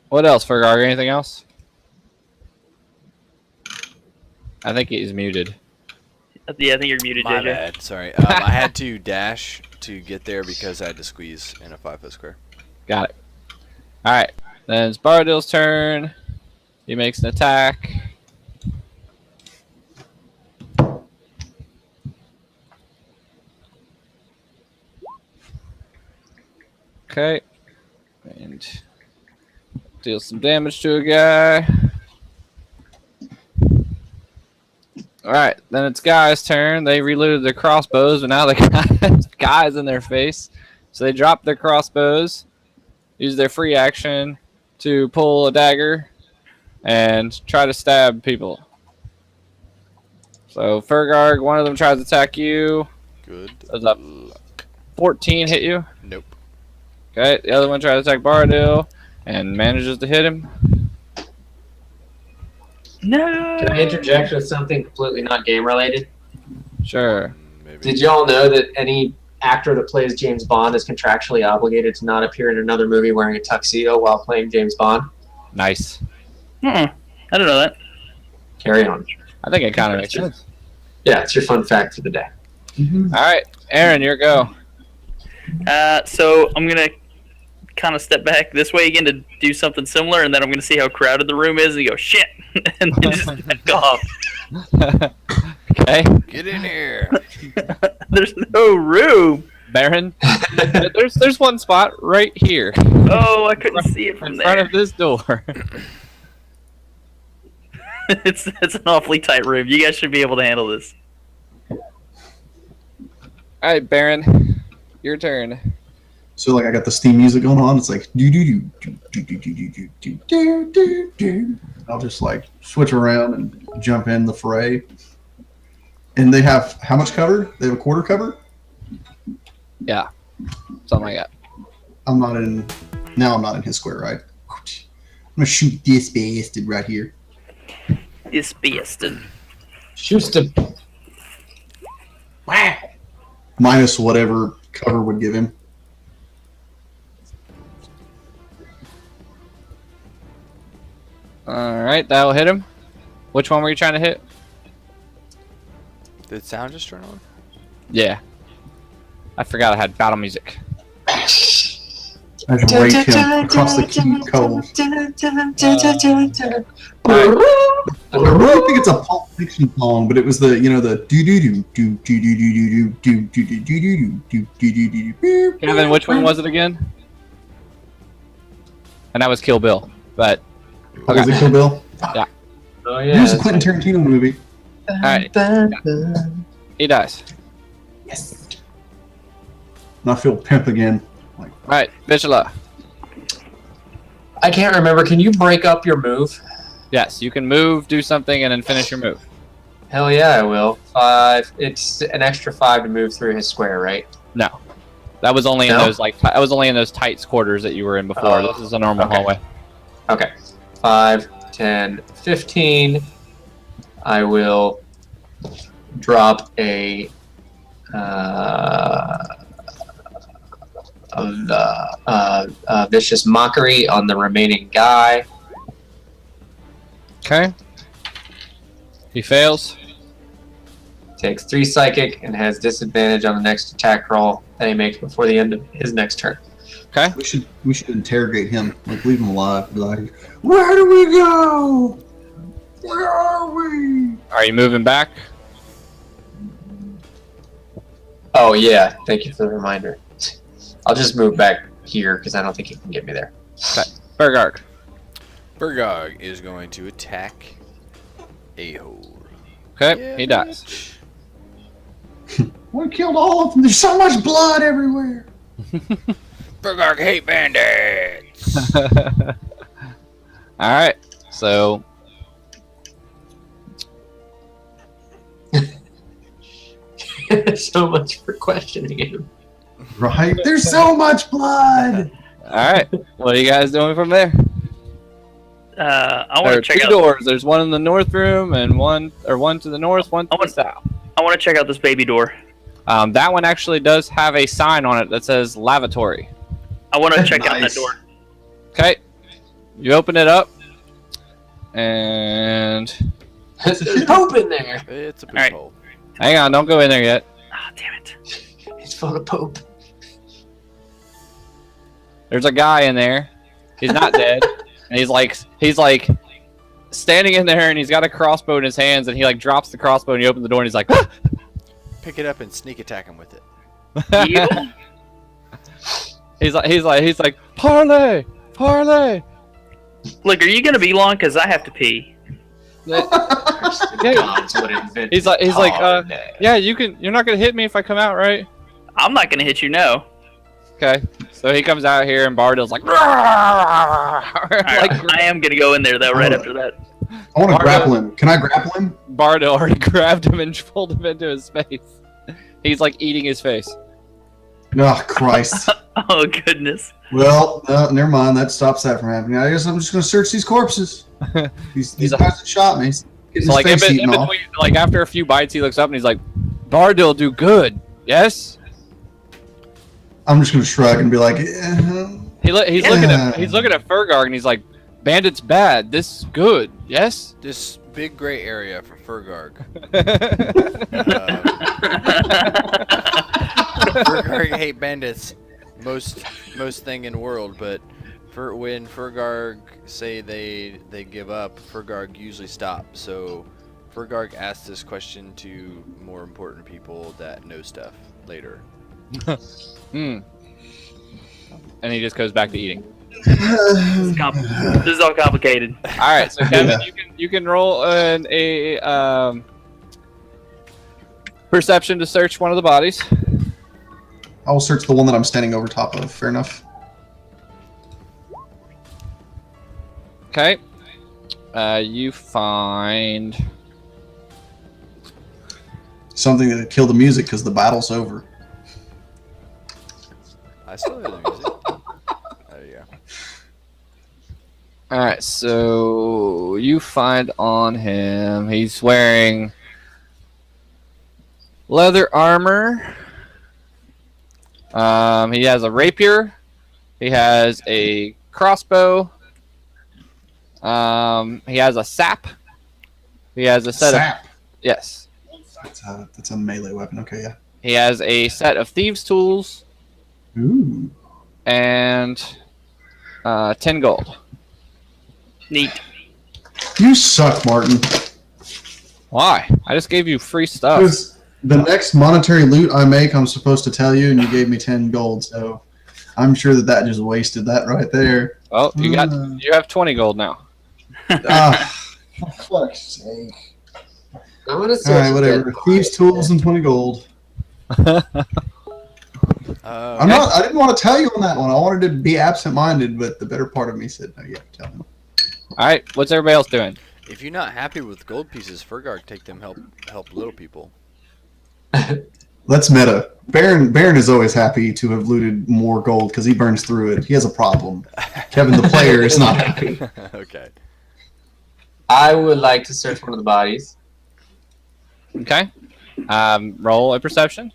What else, Fergar? Anything else? I think he's muted. Yeah, I think you're muted, My JJ. bad. Sorry. I had to dash to get there because I had to squeeze in a 5-foot square. Got it. All right. Then it's Baradil's turn. He makes an attack. Okay. And deal some damage to a guy. Alright, then it's Guy's turn. They reloaded their crossbows, but now they got guys in their face. So they drop their crossbows, use their free action to pull a dagger, and try to stab people. So Fergarg, one of them tries to attack you. Good Does that luck. 14 hit you? Nope. Okay, the other one tries to attack Baradil and manages to hit him. No. Can I interject with something completely not game related? Sure. Maybe. Did y'all know that any actor that plays James Bond is contractually obligated to not appear in another movie wearing a tuxedo while playing James Bond? Nice. I didn't know that. Carry on. I think it kind of makes sense. Yeah, it's your fun fact for the day. Alright, Aaron, your go. So I'm gonna kind of step back this way again to do something similar, and then I'm gonna see how crowded the room is, and go shit, and then just back off. Okay. Get in here. There's no room. Baron, there's one spot right here Oh, I couldn't see it from in front there. of this door. It's an awfully tight room. You guys should be able to handle this. Alright, Baron, your turn. So like I got the Steam music going on. It's like do do do do do do do do do do do do. I'll just like switch around and jump in the fray. And they have how much cover? They have a quarter cover. Yeah, something like that. I'm not in his square, right? I'm gonna shoot this bastard right here. This bastard. Shoots the. Minus whatever cover would give him. All right, that'll hit him. Which one were you trying to hit? Did sound just turn on? Yeah. I forgot I had battle music. I just raked him across the key cold. I really think it's a Pulp Fiction song, but it was the the do do do do do do do do do do do do do do do do. Kevin, which one was it again? And that was Kill Bill. But Was it Kill Bill? Yeah. Oh It yeah. was a Quentin Tarantino movie. all right, he dies. Yes. And I feel pimp again. All right, Vishla. I can't remember. Can you break up your move? Yes, you can move, do something, and then finish your move. Hell yeah, I will. 5. It's an extra 5 to move through his square, right? No, that was only in No? those that was only in those tight quarters that you were in before. Oh, This is a normal okay. hallway. Okay. 5, 10, 15. I will drop a vicious mockery on the remaining guy. Okay. He fails. Takes 3 psychic and has disadvantage on the next attack roll that he makes before the end of his next turn. Okay. We should interrogate him. Like leave him alive. Be like, where do we go? Where are we? Are you moving back? Oh yeah, thank you for the reminder. I'll just move back here because I don't think he can get me there. Bergark. Burgog is going to attack A-hole. Okay, Yeah, he dies. We killed all of them. There's so much blood everywhere. Burgog hate bandits! All right, so So much for questioning him. Right? There's so much blood. all right, what are you guys doing from there? I There want are to check 2 out. doors. There's one in the north room and one to the north, one to the south. I want to check out this baby door. That one actually does have a sign on it that says lavatory. I want to check out that Nice. door. Okay, you open it up, and There's poop in there. It's a poop Alright. hole. hang on, don't go in there yet. Ah, damn it. It's full of poop. There's a guy in there. He's not dead, and he's like standing in there, and he's got a crossbow in his hands, and he like drops the crossbow, and he opens the door, and he's like, "Ah!" Pick it up and sneak attack him with it. You? he's like, parlay. Look, are you gonna be long? Cause I have to pee. Gods would invent He's like, holiday. yeah, you're not gonna hit me if I come out, right? I'm not gonna hit you, no. Okay, so he comes out here, and Bardill's like, like I am gonna go in there though. Right Oh. after that. I want to grapple him. Can I grapple him? Bardo already grabbed him and pulled him into his face. He's like eating his face. Oh, Christ. Oh goodness. Well, never mind. That stops that from happening. I guess I'm just going to search these corpses. These He's a- guys that shot me. Getting So like in, his face in eaten off. between, like after a few bites, he looks up and he's like, Bardil do good, yes? I'm just going to shrug and be like, He's looking at Fergar and he's like, bandits bad, this good, yes? This big gray area for Fergarg. Fergarg hate bandits most thing in world, but when Fergarg say they give up, Fergarg usually stops. So Fergarg asked this question to more important people that know stuff later. Hmm. And he just goes back to eating. This is all complicated. All right, so Kevin, Yeah. you can roll a perception to search one of the bodies. I will search the one that I'm standing over top of. Fair enough. Okay. You find something to kill the music because the battle's over. I still hear the music. There you go. All right, so you find on him, he's wearing leather armor. He has a rapier. He has a crossbow. He has a sap. He has a set Sap. of yes. That's a melee weapon. Okay, yeah. He has a set of thieves' tools. Ooh. And 10 gold. Neat. You suck, Martin. Why? I just gave you free stuff. Because the next monetary loot I make, I'm supposed to tell you, and you gave me 10 gold, so I'm sure that just wasted that right there. Well, you have 20 gold now. For fuck's sake. I'm gonna All right, whatever. Thieves' tools and 20 gold. I didn't want to tell you on that one. I wanted to be absent-minded, but the better part of me said, no, you have to tell him. All right, what's everybody else doing? If you're not happy with gold pieces, Fergar, take them help little people. Let's meta. Baron is always happy to have looted more gold because he burns through it. He has a problem. Kevin, the player, is not happy. Okay. I would like to search one of the bodies. Okay. Roll a perception.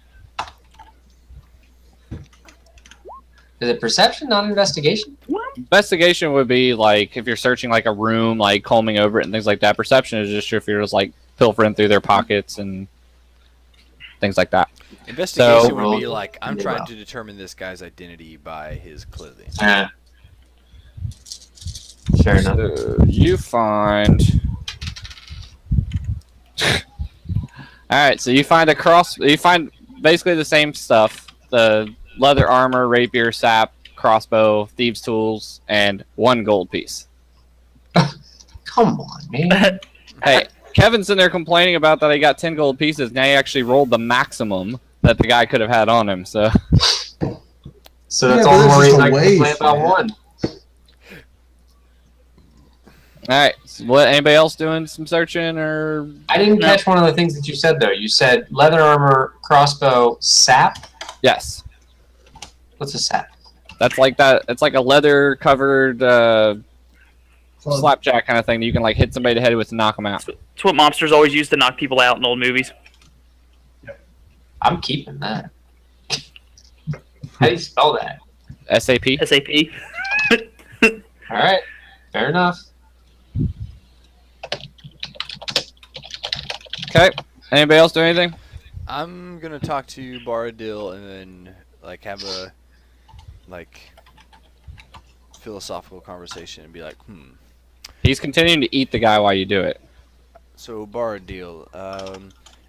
Is it perception, not investigation? Investigation would be like if you're searching like a room, like combing over it and things like that. Perception is just if you're just like pilfering through their pockets and things like that. Investigation would be like, I'm trying to determine this guy's identity by his clothing. Sure enough. So you find. All right, so you find you find basically the same stuff: the leather armor, rapier, sap, crossbow, thieves' tools, and 1 gold piece. Come on, man. Hey, Kevin's in there complaining about that he got 10 gold pieces. Now he actually rolled the maximum that the guy could have had on him. So that's all the more reason I can complain about one. All right. So what? Anybody else doing some searching or? I didn't catch one of the things that you said though. You said leather armor, crossbow, sap. Yes. What's a sap? That's like that. It's like a leather covered slapjack kind of thing that you can like hit somebody in the head with to knock them out. It's what mobsters always used to knock people out in old movies. I'm keeping that. How do you spell that? SAP. SAP. All right. Fair enough. Okay. Anybody else do anything? I'm gonna talk to Baradil and then like have a philosophical conversation and be like, He's continuing to eat the guy while you do it. So Baradil,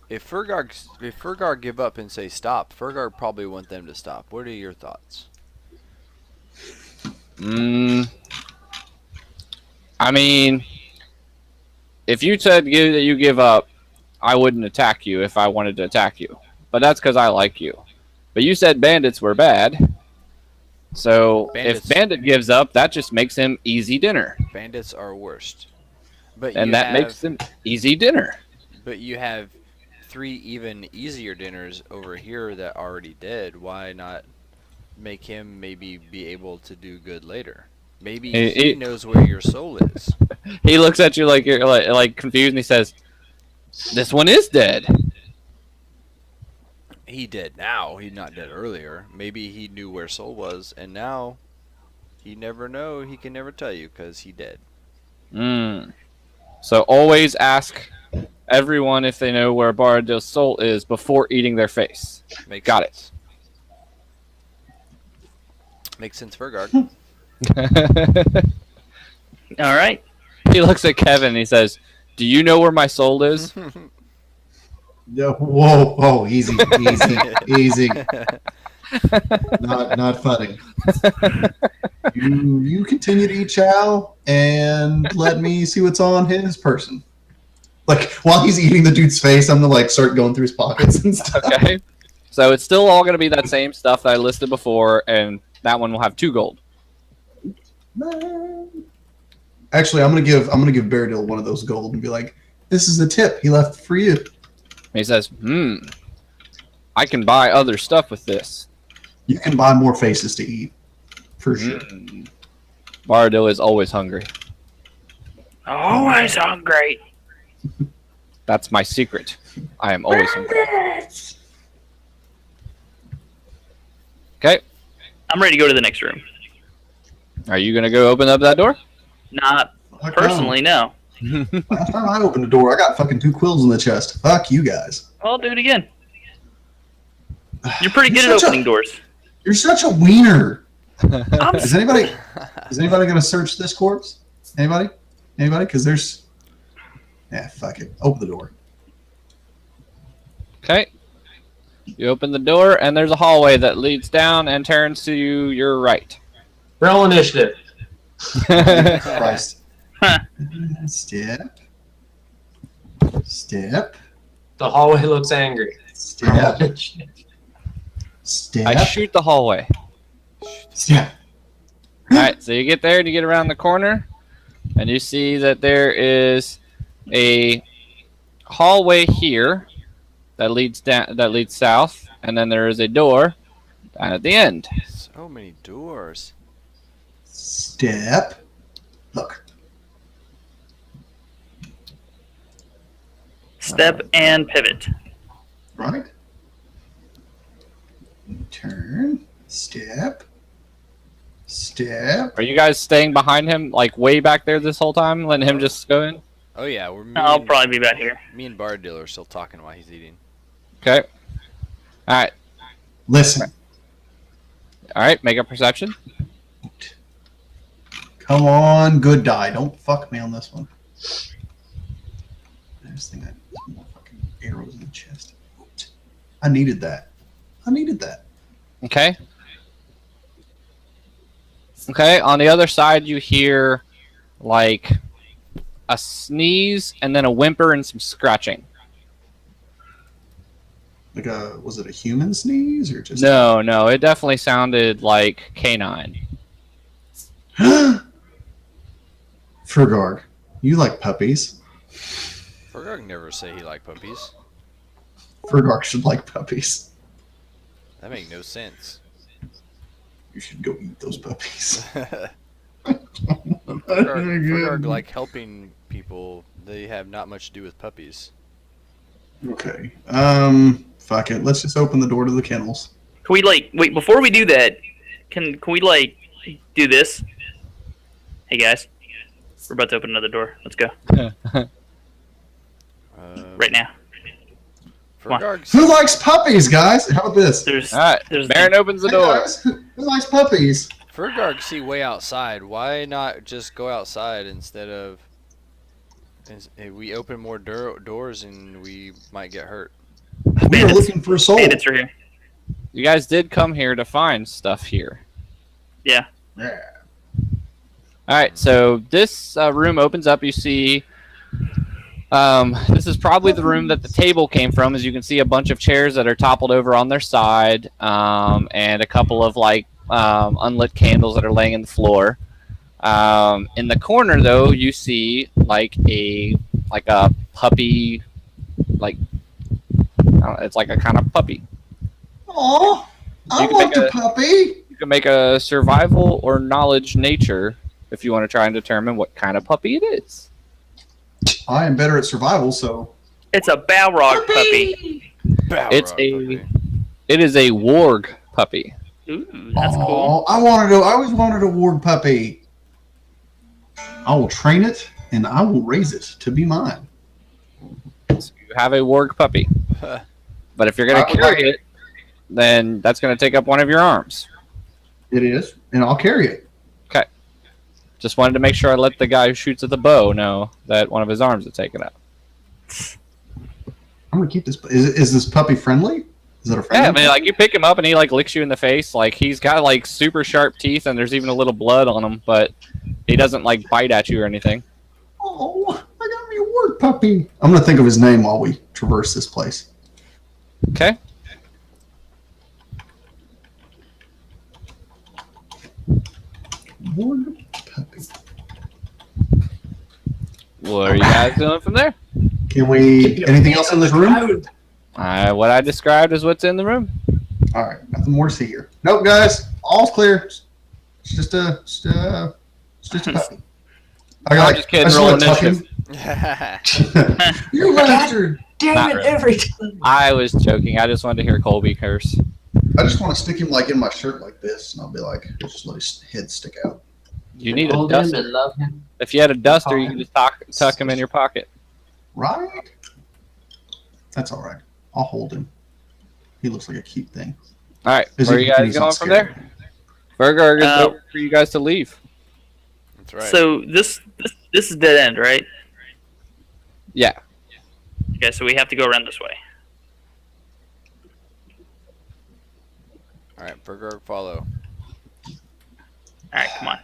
if Fergar give up and say stop, Fergar probably want them to stop. What are your thoughts? I mean, if you said that you give up, I wouldn't attack you if I wanted to attack you. But that's because I like you. But you said bandits were bad. So if Bandit gives up, that just makes him easy dinner. Bandits are worst. And that makes him easy dinner. But you have 3 even easier dinners over here that are already dead. Why not make him maybe be able to do good later? Maybe he knows where your soul is. He looks at you like you're like confused and he says, "This one is dead." He dead now. He's not dead earlier. Maybe he knew where soul was, and now he never know. He can never tell you because he dead. So always ask everyone if they know where Baradil's soul is before eating their face. Got it. Makes sense, Fergard. All right. He looks at Kevin and he says, "Do you know where my soul is?" Whoa, easy. Not funny. You continue to eat chow and let me see what's on his person. Like while he's eating the dude's face, I'm gonna like start going through his pockets and stuff. Okay. So it's still all going to be that same stuff that I listed before, and that one will have 2 gold. Actually, I'm gonna give Beardil one of those gold and be like, "This is a tip he left for you." And he says, I can buy other stuff with this. You can buy more faces to eat, for sure. Bardil is always hungry. Always hungry. That's my secret. I am always hungry. Okay. I'm ready to go to the next room. Are you going to go open up that door? Not personally, no. Last time I opened the door, I got fucking 2 quills in the chest. Fuck you guys. I'll do it again. You're pretty good at opening doors. You're such a wiener. Is anybody gonna search this corpse? Anybody? Because there's. Yeah, fuck it. Open the door. Okay. You open the door, and there's a hallway that leads down and turns to your right. Roll initiative. Christ. Step. The hallway looks angry. Step. I shoot the hallway. Step. Alright, so you get there and you get around the corner, and you see that there is a hallway here that leads south, and then there is a door down at the end. So many doors. Step. Look. Step and pivot. Right. Turn. Step. Step. Are you guys staying behind him, like way back there this whole time, letting him just go in? Oh yeah, I'll probably be back here. Me and Bardil are still talking while he's eating. Okay. Alright. Listen. Alright, make a perception. Come on, good die. Don't fuck me on this one. I just think I have more fucking arrows in the chest. I needed that. Okay. Okay, on the other side you hear like a sneeze and then a whimper and some scratching. Like was it a human sneeze or just No, it definitely sounded like canine. Fergarg, you like puppies. Fergarg never say he liked puppies. Fergarg should like puppies. That make no sense. You should go eat those puppies. Fergarg like helping people. They have not much to do with puppies. Okay. Fuck it. Let's just open the door to the kennels. Can we wait before we do that? Can we do this? Hey guys, we're about to open another door. Let's go right now. Who likes puppies, guys? How about this? Alright, Baron opens the door. Guys, who likes puppies? Fergarg see way outside. Why not just go outside instead of? We open more doors and we might get hurt. We are looking for a soul. Bandits are here. You guys did come here to find stuff here. Yeah. Alright, so this room opens up. You see, this is probably the room that the table came from. As you can see, a bunch of chairs that are toppled over on their side, and a couple of unlit candles that are laying in the floor. In the corner, though, you see like a puppy, it's like a kind of puppy. Aw, I want a puppy. You can make a survival or knowledge nature if you want to try and determine what kind of puppy it is. I am better at survival, so. It's a Balrog puppy. It is a warg puppy. Ooh, that's cool. I always wanted a warg puppy. I will train it and I will raise it to be mine. So you have a warg puppy. But if you're going to carry it, then that's going to take up one of your arms. It is, and I'll carry it. Okay. Just wanted to make sure I let the guy who shoots at the bow know that one of his arms is taken up. I'm going to keep this. Is this puppy friendly? Is it a friendly? Yeah, I mean, you pick him up and he licks you in the face. He's got super sharp teeth and there's even a little blood on him, but he doesn't bite at you or anything. Oh, I got me a warg puppy. I'm going to think of his name while we traverse this place. Okay. Warg puppy. What are you guys doing from there? Can we? Anything else in this room? What I described is what's in the room. All right, nothing more to see here. Nope, guys, all's clear. It's just a puppy. I'm just kidding. Roll initiative. You bastard! Damn it! Every time. I was joking. I just wanted to hear Colby curse. I just want to stick him like in my shirt like this, and I'll be like, just let his head stick out. You need a Hold him duster. and love him. If you had a duster, you could just tuck him in your pocket. Right? That's all right. I'll hold him. He looks like a cute thing. All right, Is where are he- you guys he's not going from scary. there? Burger is over for you guys to leave. That's right. So this is dead end, right? Yeah. Okay, so we have to go around this way. All right, Burger, follow. All right, come on.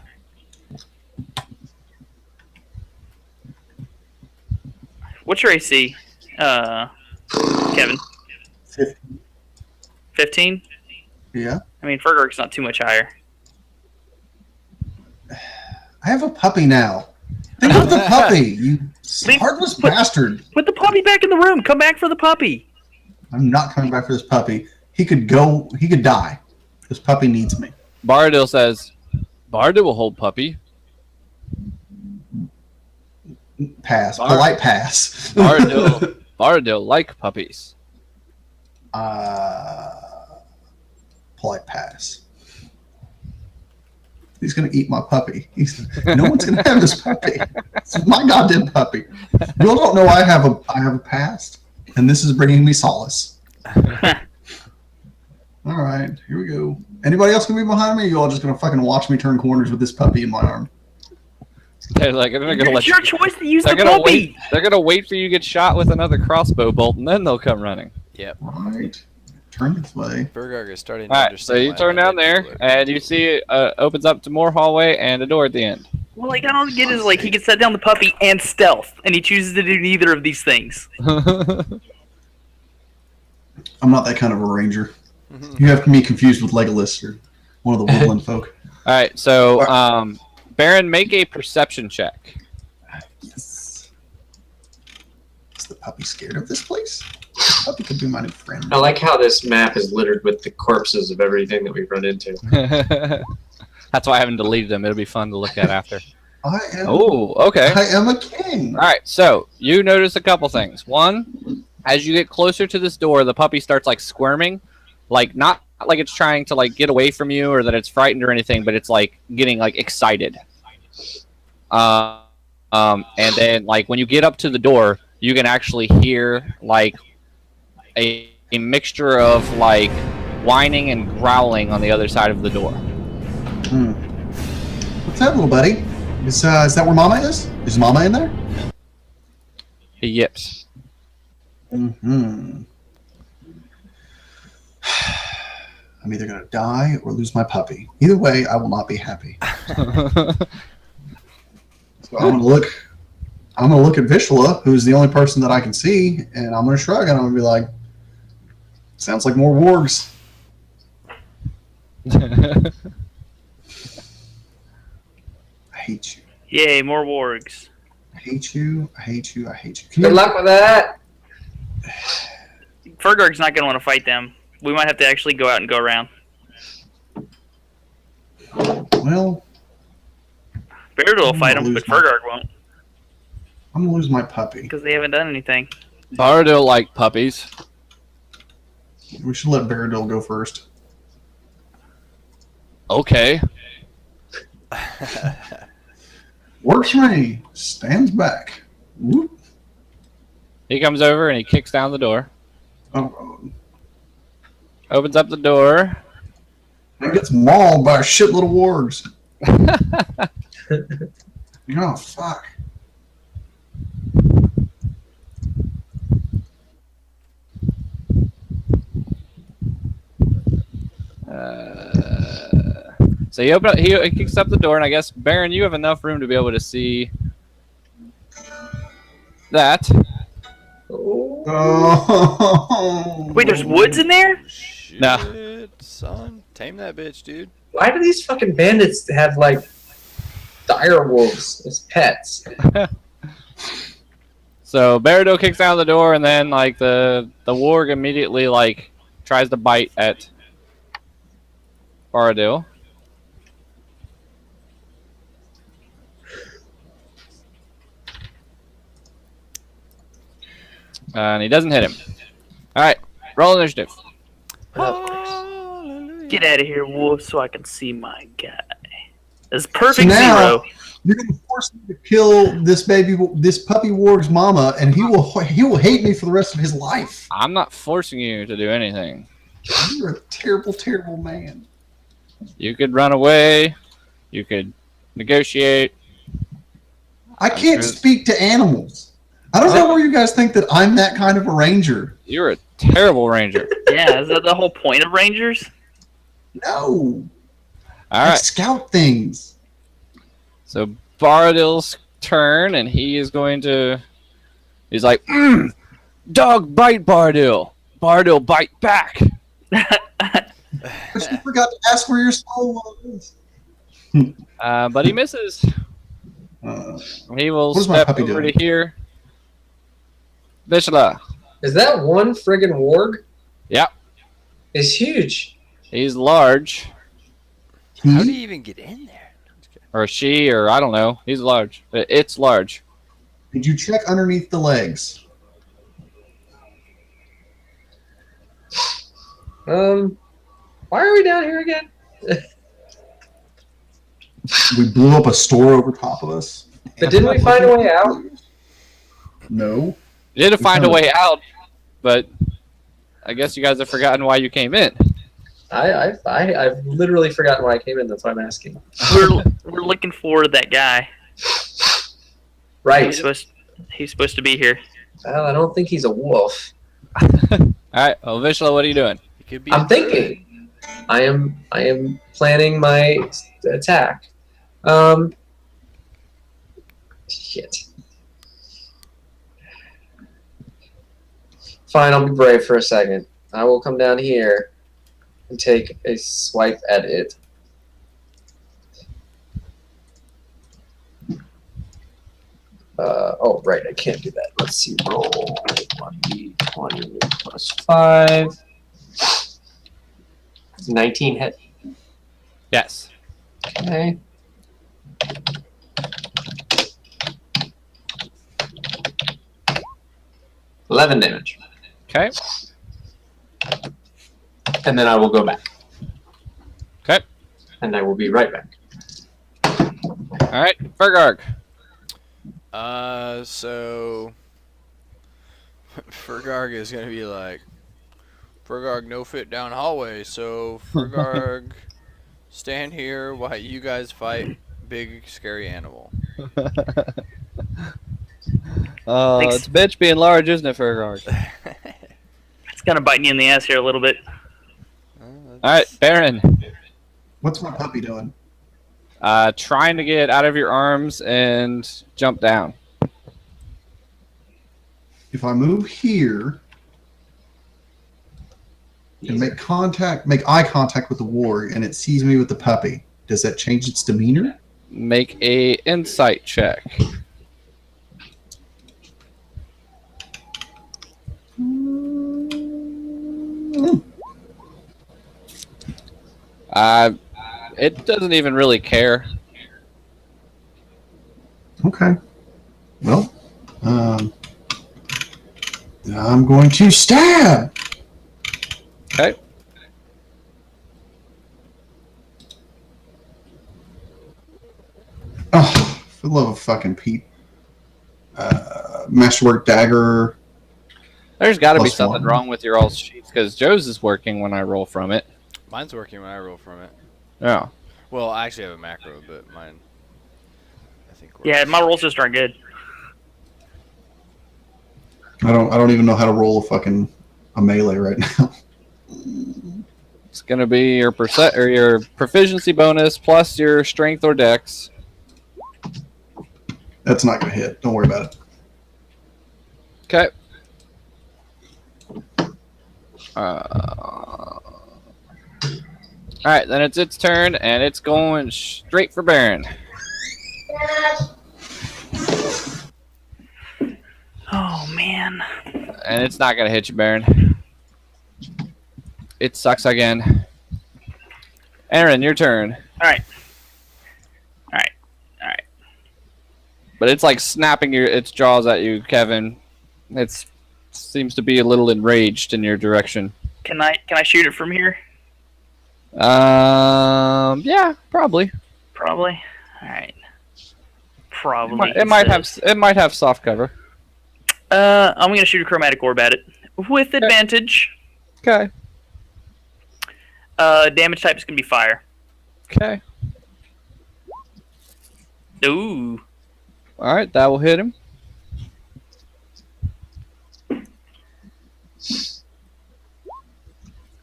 What's your AC, Kevin? 15? Yeah. I mean, Fergorg's not too much higher. I have a puppy now. Think of the puppy, you heartless put- bastard. Put the puppy back in the room. Come back for the puppy. I'm not coming back for this puppy. He could die. This puppy needs me. Bardil says, Bardil will hold puppy. Pass. Polite pass. Bardil like puppies. Polite pass. He's gonna eat my puppy. No one's gonna have this puppy. It's my goddamn puppy. You all don't know I have a past, and this is bringing me solace. All right, here we go. Anybody else gonna be behind me? Or you all just gonna fucking watch me turn corners with this puppy in my arm? They're like, they're gonna let It's your you. choice to use the They're gonna puppy. wait. They're gonna wait for you to get shot with another crossbow bolt, and then they'll come running. Yep. Right. Turn this way. Burger is starting to All right, understand. so you why turn I down did there, look. and you see it opens up to more hallway and a door at the end. Well, like, I don't get is like he can set down the puppy and stealth, and he chooses to do neither of these things. I'm not that kind of a ranger. You have me confused with Legolas or one of the woodland folk. All right, so Baron, make a perception check. Yes. Is the puppy scared of this place? The puppy could be my new friend. I like how this map is littered with the corpses of everything that we've run into. That's why I haven't deleted them. It'll be fun to look at after. Oh, okay. I am a king. All right, so you notice a couple things. One, as you get closer to this door, the puppy starts like squirming, like not like it's trying to like get away from you or that it's frightened or anything, but it's like getting like excited. And then like when you get up to the door, you can actually hear like a mixture of like whining and growling on the other side of the door. What's that, little buddy? Is that where Mama is? Is Mama in there? He yips. Mm-hmm. I'm either gonna die or lose my puppy. Either way, I will not be happy. So I'm gonna look at Vishla, who's the only person that I can see, and I'm gonna shrug and I'm gonna be like, sounds like more wargs. I hate you. Yay, more wargs. I hate you. I hate you. I hate you. Can Good you luck with that. Fergorg's not going to want to fight them. We might have to actually go out and go around. well, Bearded will fight them, lose but my- Fergorg won't, I'm gonna lose my puppy. because they haven't done anything. Bardil like puppies. We should let Baradil go first. Okay. Works for me. Stands back. Whoop. He comes over and he kicks down the door. Oh, Opens up the door. he gets mauled by a shitload of wargs. Oh, fuck. So he kicks up the door, and I guess Baron, you have enough room to be able to see that. Oh. Wait, there's woods in there? Shit, No. son. Tame that bitch, dude. Why do these fucking bandits have like dire wolves as pets. So Beardo kicks out the door, and then like the warg immediately like tries to bite at Baradil. And he doesn't hit him. All right, roll initiative. Get out of here, wolf, so I can see my guy. It's perfect So now- zero. You're going to force me to kill this puppy warg's mama, and he will hate me for the rest of his life. I'm not forcing you to do anything. You're a terrible, terrible man. You could run away. You could negotiate. I can't speak to animals. I don't know where you guys think that I'm that kind of a ranger. You're a terrible ranger. Yeah, is that the whole point of rangers? No. All I right. scout things. So Baradil's turn, and he is going to. He's like, dog bite Baradil. Baradil bite back. I just forgot to ask where your soul was. But he misses. He will what is my step puppy over doing? to here. Vishla. Is that one friggin' warg? Yep. It's huge. He's large. How do you even get in there? Or she, or I don't know. He's large. It's large. Did you check underneath the legs? Why are we down here again? We blew up a store over top of us. But didn't we find a way out? No. You didn't find a found way out, but I guess you guys have forgotten why you came in. I've literally forgotten why I came in. That's why I'm asking. We're looking for that guy. Right. He's supposed to be here. Well, I don't think he's a wolf. All right. Well, Vishla, what are you doing? It could be I'm thinking. I am planning my attack. Shit. Fine, I'll be brave for a second. I will come down here and take a swipe at it. Oh, right, I can't do that. Let's see. Roll 1d20 plus 5. 19 hit. Yes. Okay. $11 damage. Okay. And then I will go back. Okay. And I will be right back. All right. Fergarg. So Fergarg is gonna be like, Fergarg no fit down hallway, so Fergarg stand here while you guys fight big scary animal. Thanks. It's bitch being large, isn't it, Fergarg? It's gonna bite me in the ass here a little bit. All right, Baron. What's my puppy doing? Trying to get out of your arms and jump down. If I move here and make eye contact with the warg, and it sees me with the puppy, does that change its demeanor? Make a insight check. It doesn't even really care. Okay. Well, I'm going to stab. Okay. Oh, for the love of fucking Pete. Masterwork dagger. There's got to be Plus something 1. wrong with your all sheets because Joe's is working when I roll from it. Mine's working when I roll from it. Yeah. Well, I actually have a macro, but mine, I think. Works. Yeah, my rolls just aren't good. I don't even know how to roll a melee right now. It's gonna be your your proficiency bonus plus your strength or dex. That's not gonna hit. Don't worry about it. Okay. All right, then it's its turn, and it's going straight for Baron. Oh man. And it's not gonna hit you, Baron. It sucks again. Aaron, your turn. All right. But it's like snapping its jaws at you, Kevin. It seems to be a little enraged in your direction. Can I shoot it from here? Yeah, probably. Probably. All right. Probably. It might have soft cover. I'm gonna shoot a chromatic orb at it with advantage. Okay. Damage type is gonna be fire. Okay. Ooh. All right, that will hit him. All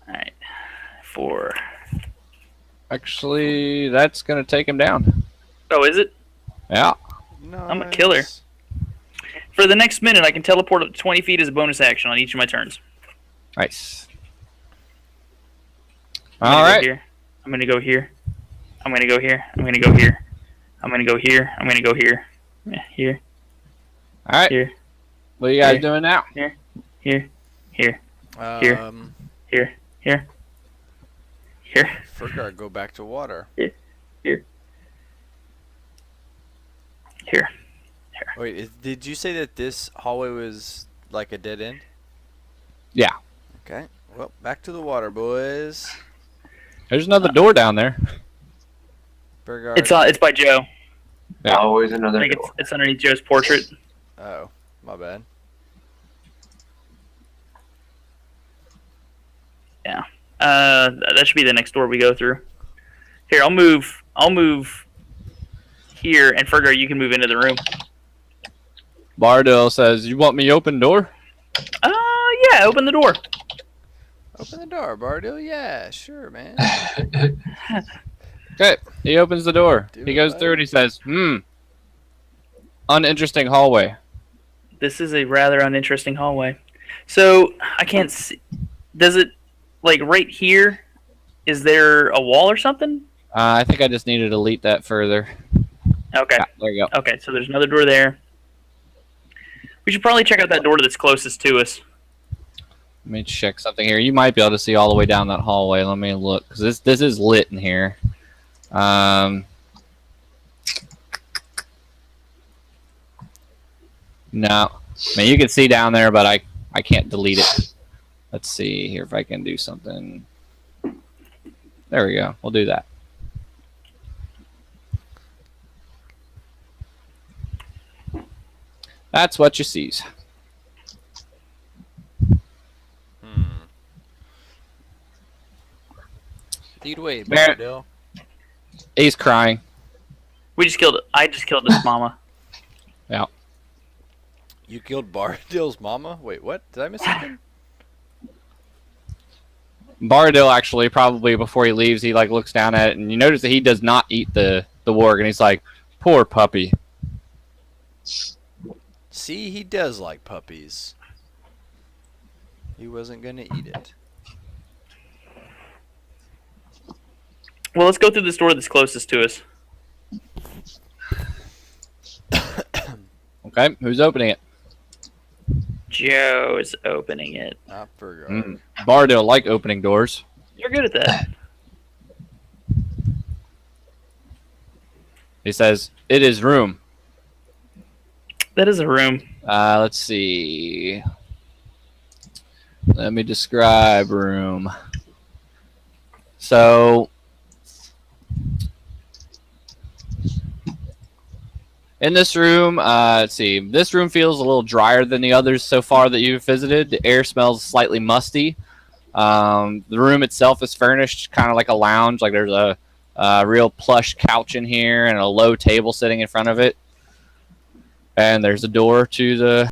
right. 4. Actually, that's gonna take him down. Oh, is it? Yeah. Nice. I'm a killer. For the next minute, I can teleport up to 20 feet as a bonus action on each of my turns. Nice. I'm All gonna right. Go here. I'm gonna go here. I'm gonna go here. I'm gonna go here. I'm gonna go here. I'm gonna go here. Yeah, here. All right. Here. What are you guys Here. doing now? Here. Here. Here. Here. Here. Furgar, go back to water. Here. Wait, did you say that this hallway was like a dead end? Yeah. Okay. Well, back to the water, boys. There's another door down there. Furgar. It's by Joe. Yeah. Always I another think door. it's underneath Joe's portrait. Oh, my bad. That should be the next door we go through. Here, I'll move here, and Fergar, you can move into the room. Bardell says, "You want me open door?" Yeah, open the door. Open the door, Bardil. Yeah, sure, man. Okay. He opens the door. Do He it, goes buddy. through and he says, uninteresting hallway. This is a rather uninteresting hallway. So, I can't see. Does it, like, right here, is there a wall or something? I think I just need to delete that further. Okay. Ah, there you go. Okay, so there's another door there. We should probably check out that door that's closest to us. Let me check something here. You might be able to see all the way down that hallway. Let me look, because this is lit in here. No. I mean, you can see down there, but I can't delete it. Let's see here if I can do something. There we go. We'll do that. That's what you sees. Lead way, Barrett. Bardil. He's crying. I just killed his mama. Yeah. You killed Bardil's mama? Wait, what? Did I miss something? Bardell actually, probably before he leaves, he like looks down at it, and you notice that he does not eat the warg, and he's like, "Poor puppy." See, he does like puppies. He wasn't gonna eat it. Well, let's go through this door that's closest to us. Okay, who's opening it? Joe is opening it. Not Furgar. Bardell like opening doors. You're good at that. He says, "It is room." That is a room. Let's see. Let me describe room. So, in this room, let's see. This room feels a little drier than the others so far that you've visited. The air smells slightly musty. The room itself is furnished kind of like a lounge. Like there's a real plush couch in here and a low table sitting in front of it. And there's a door to the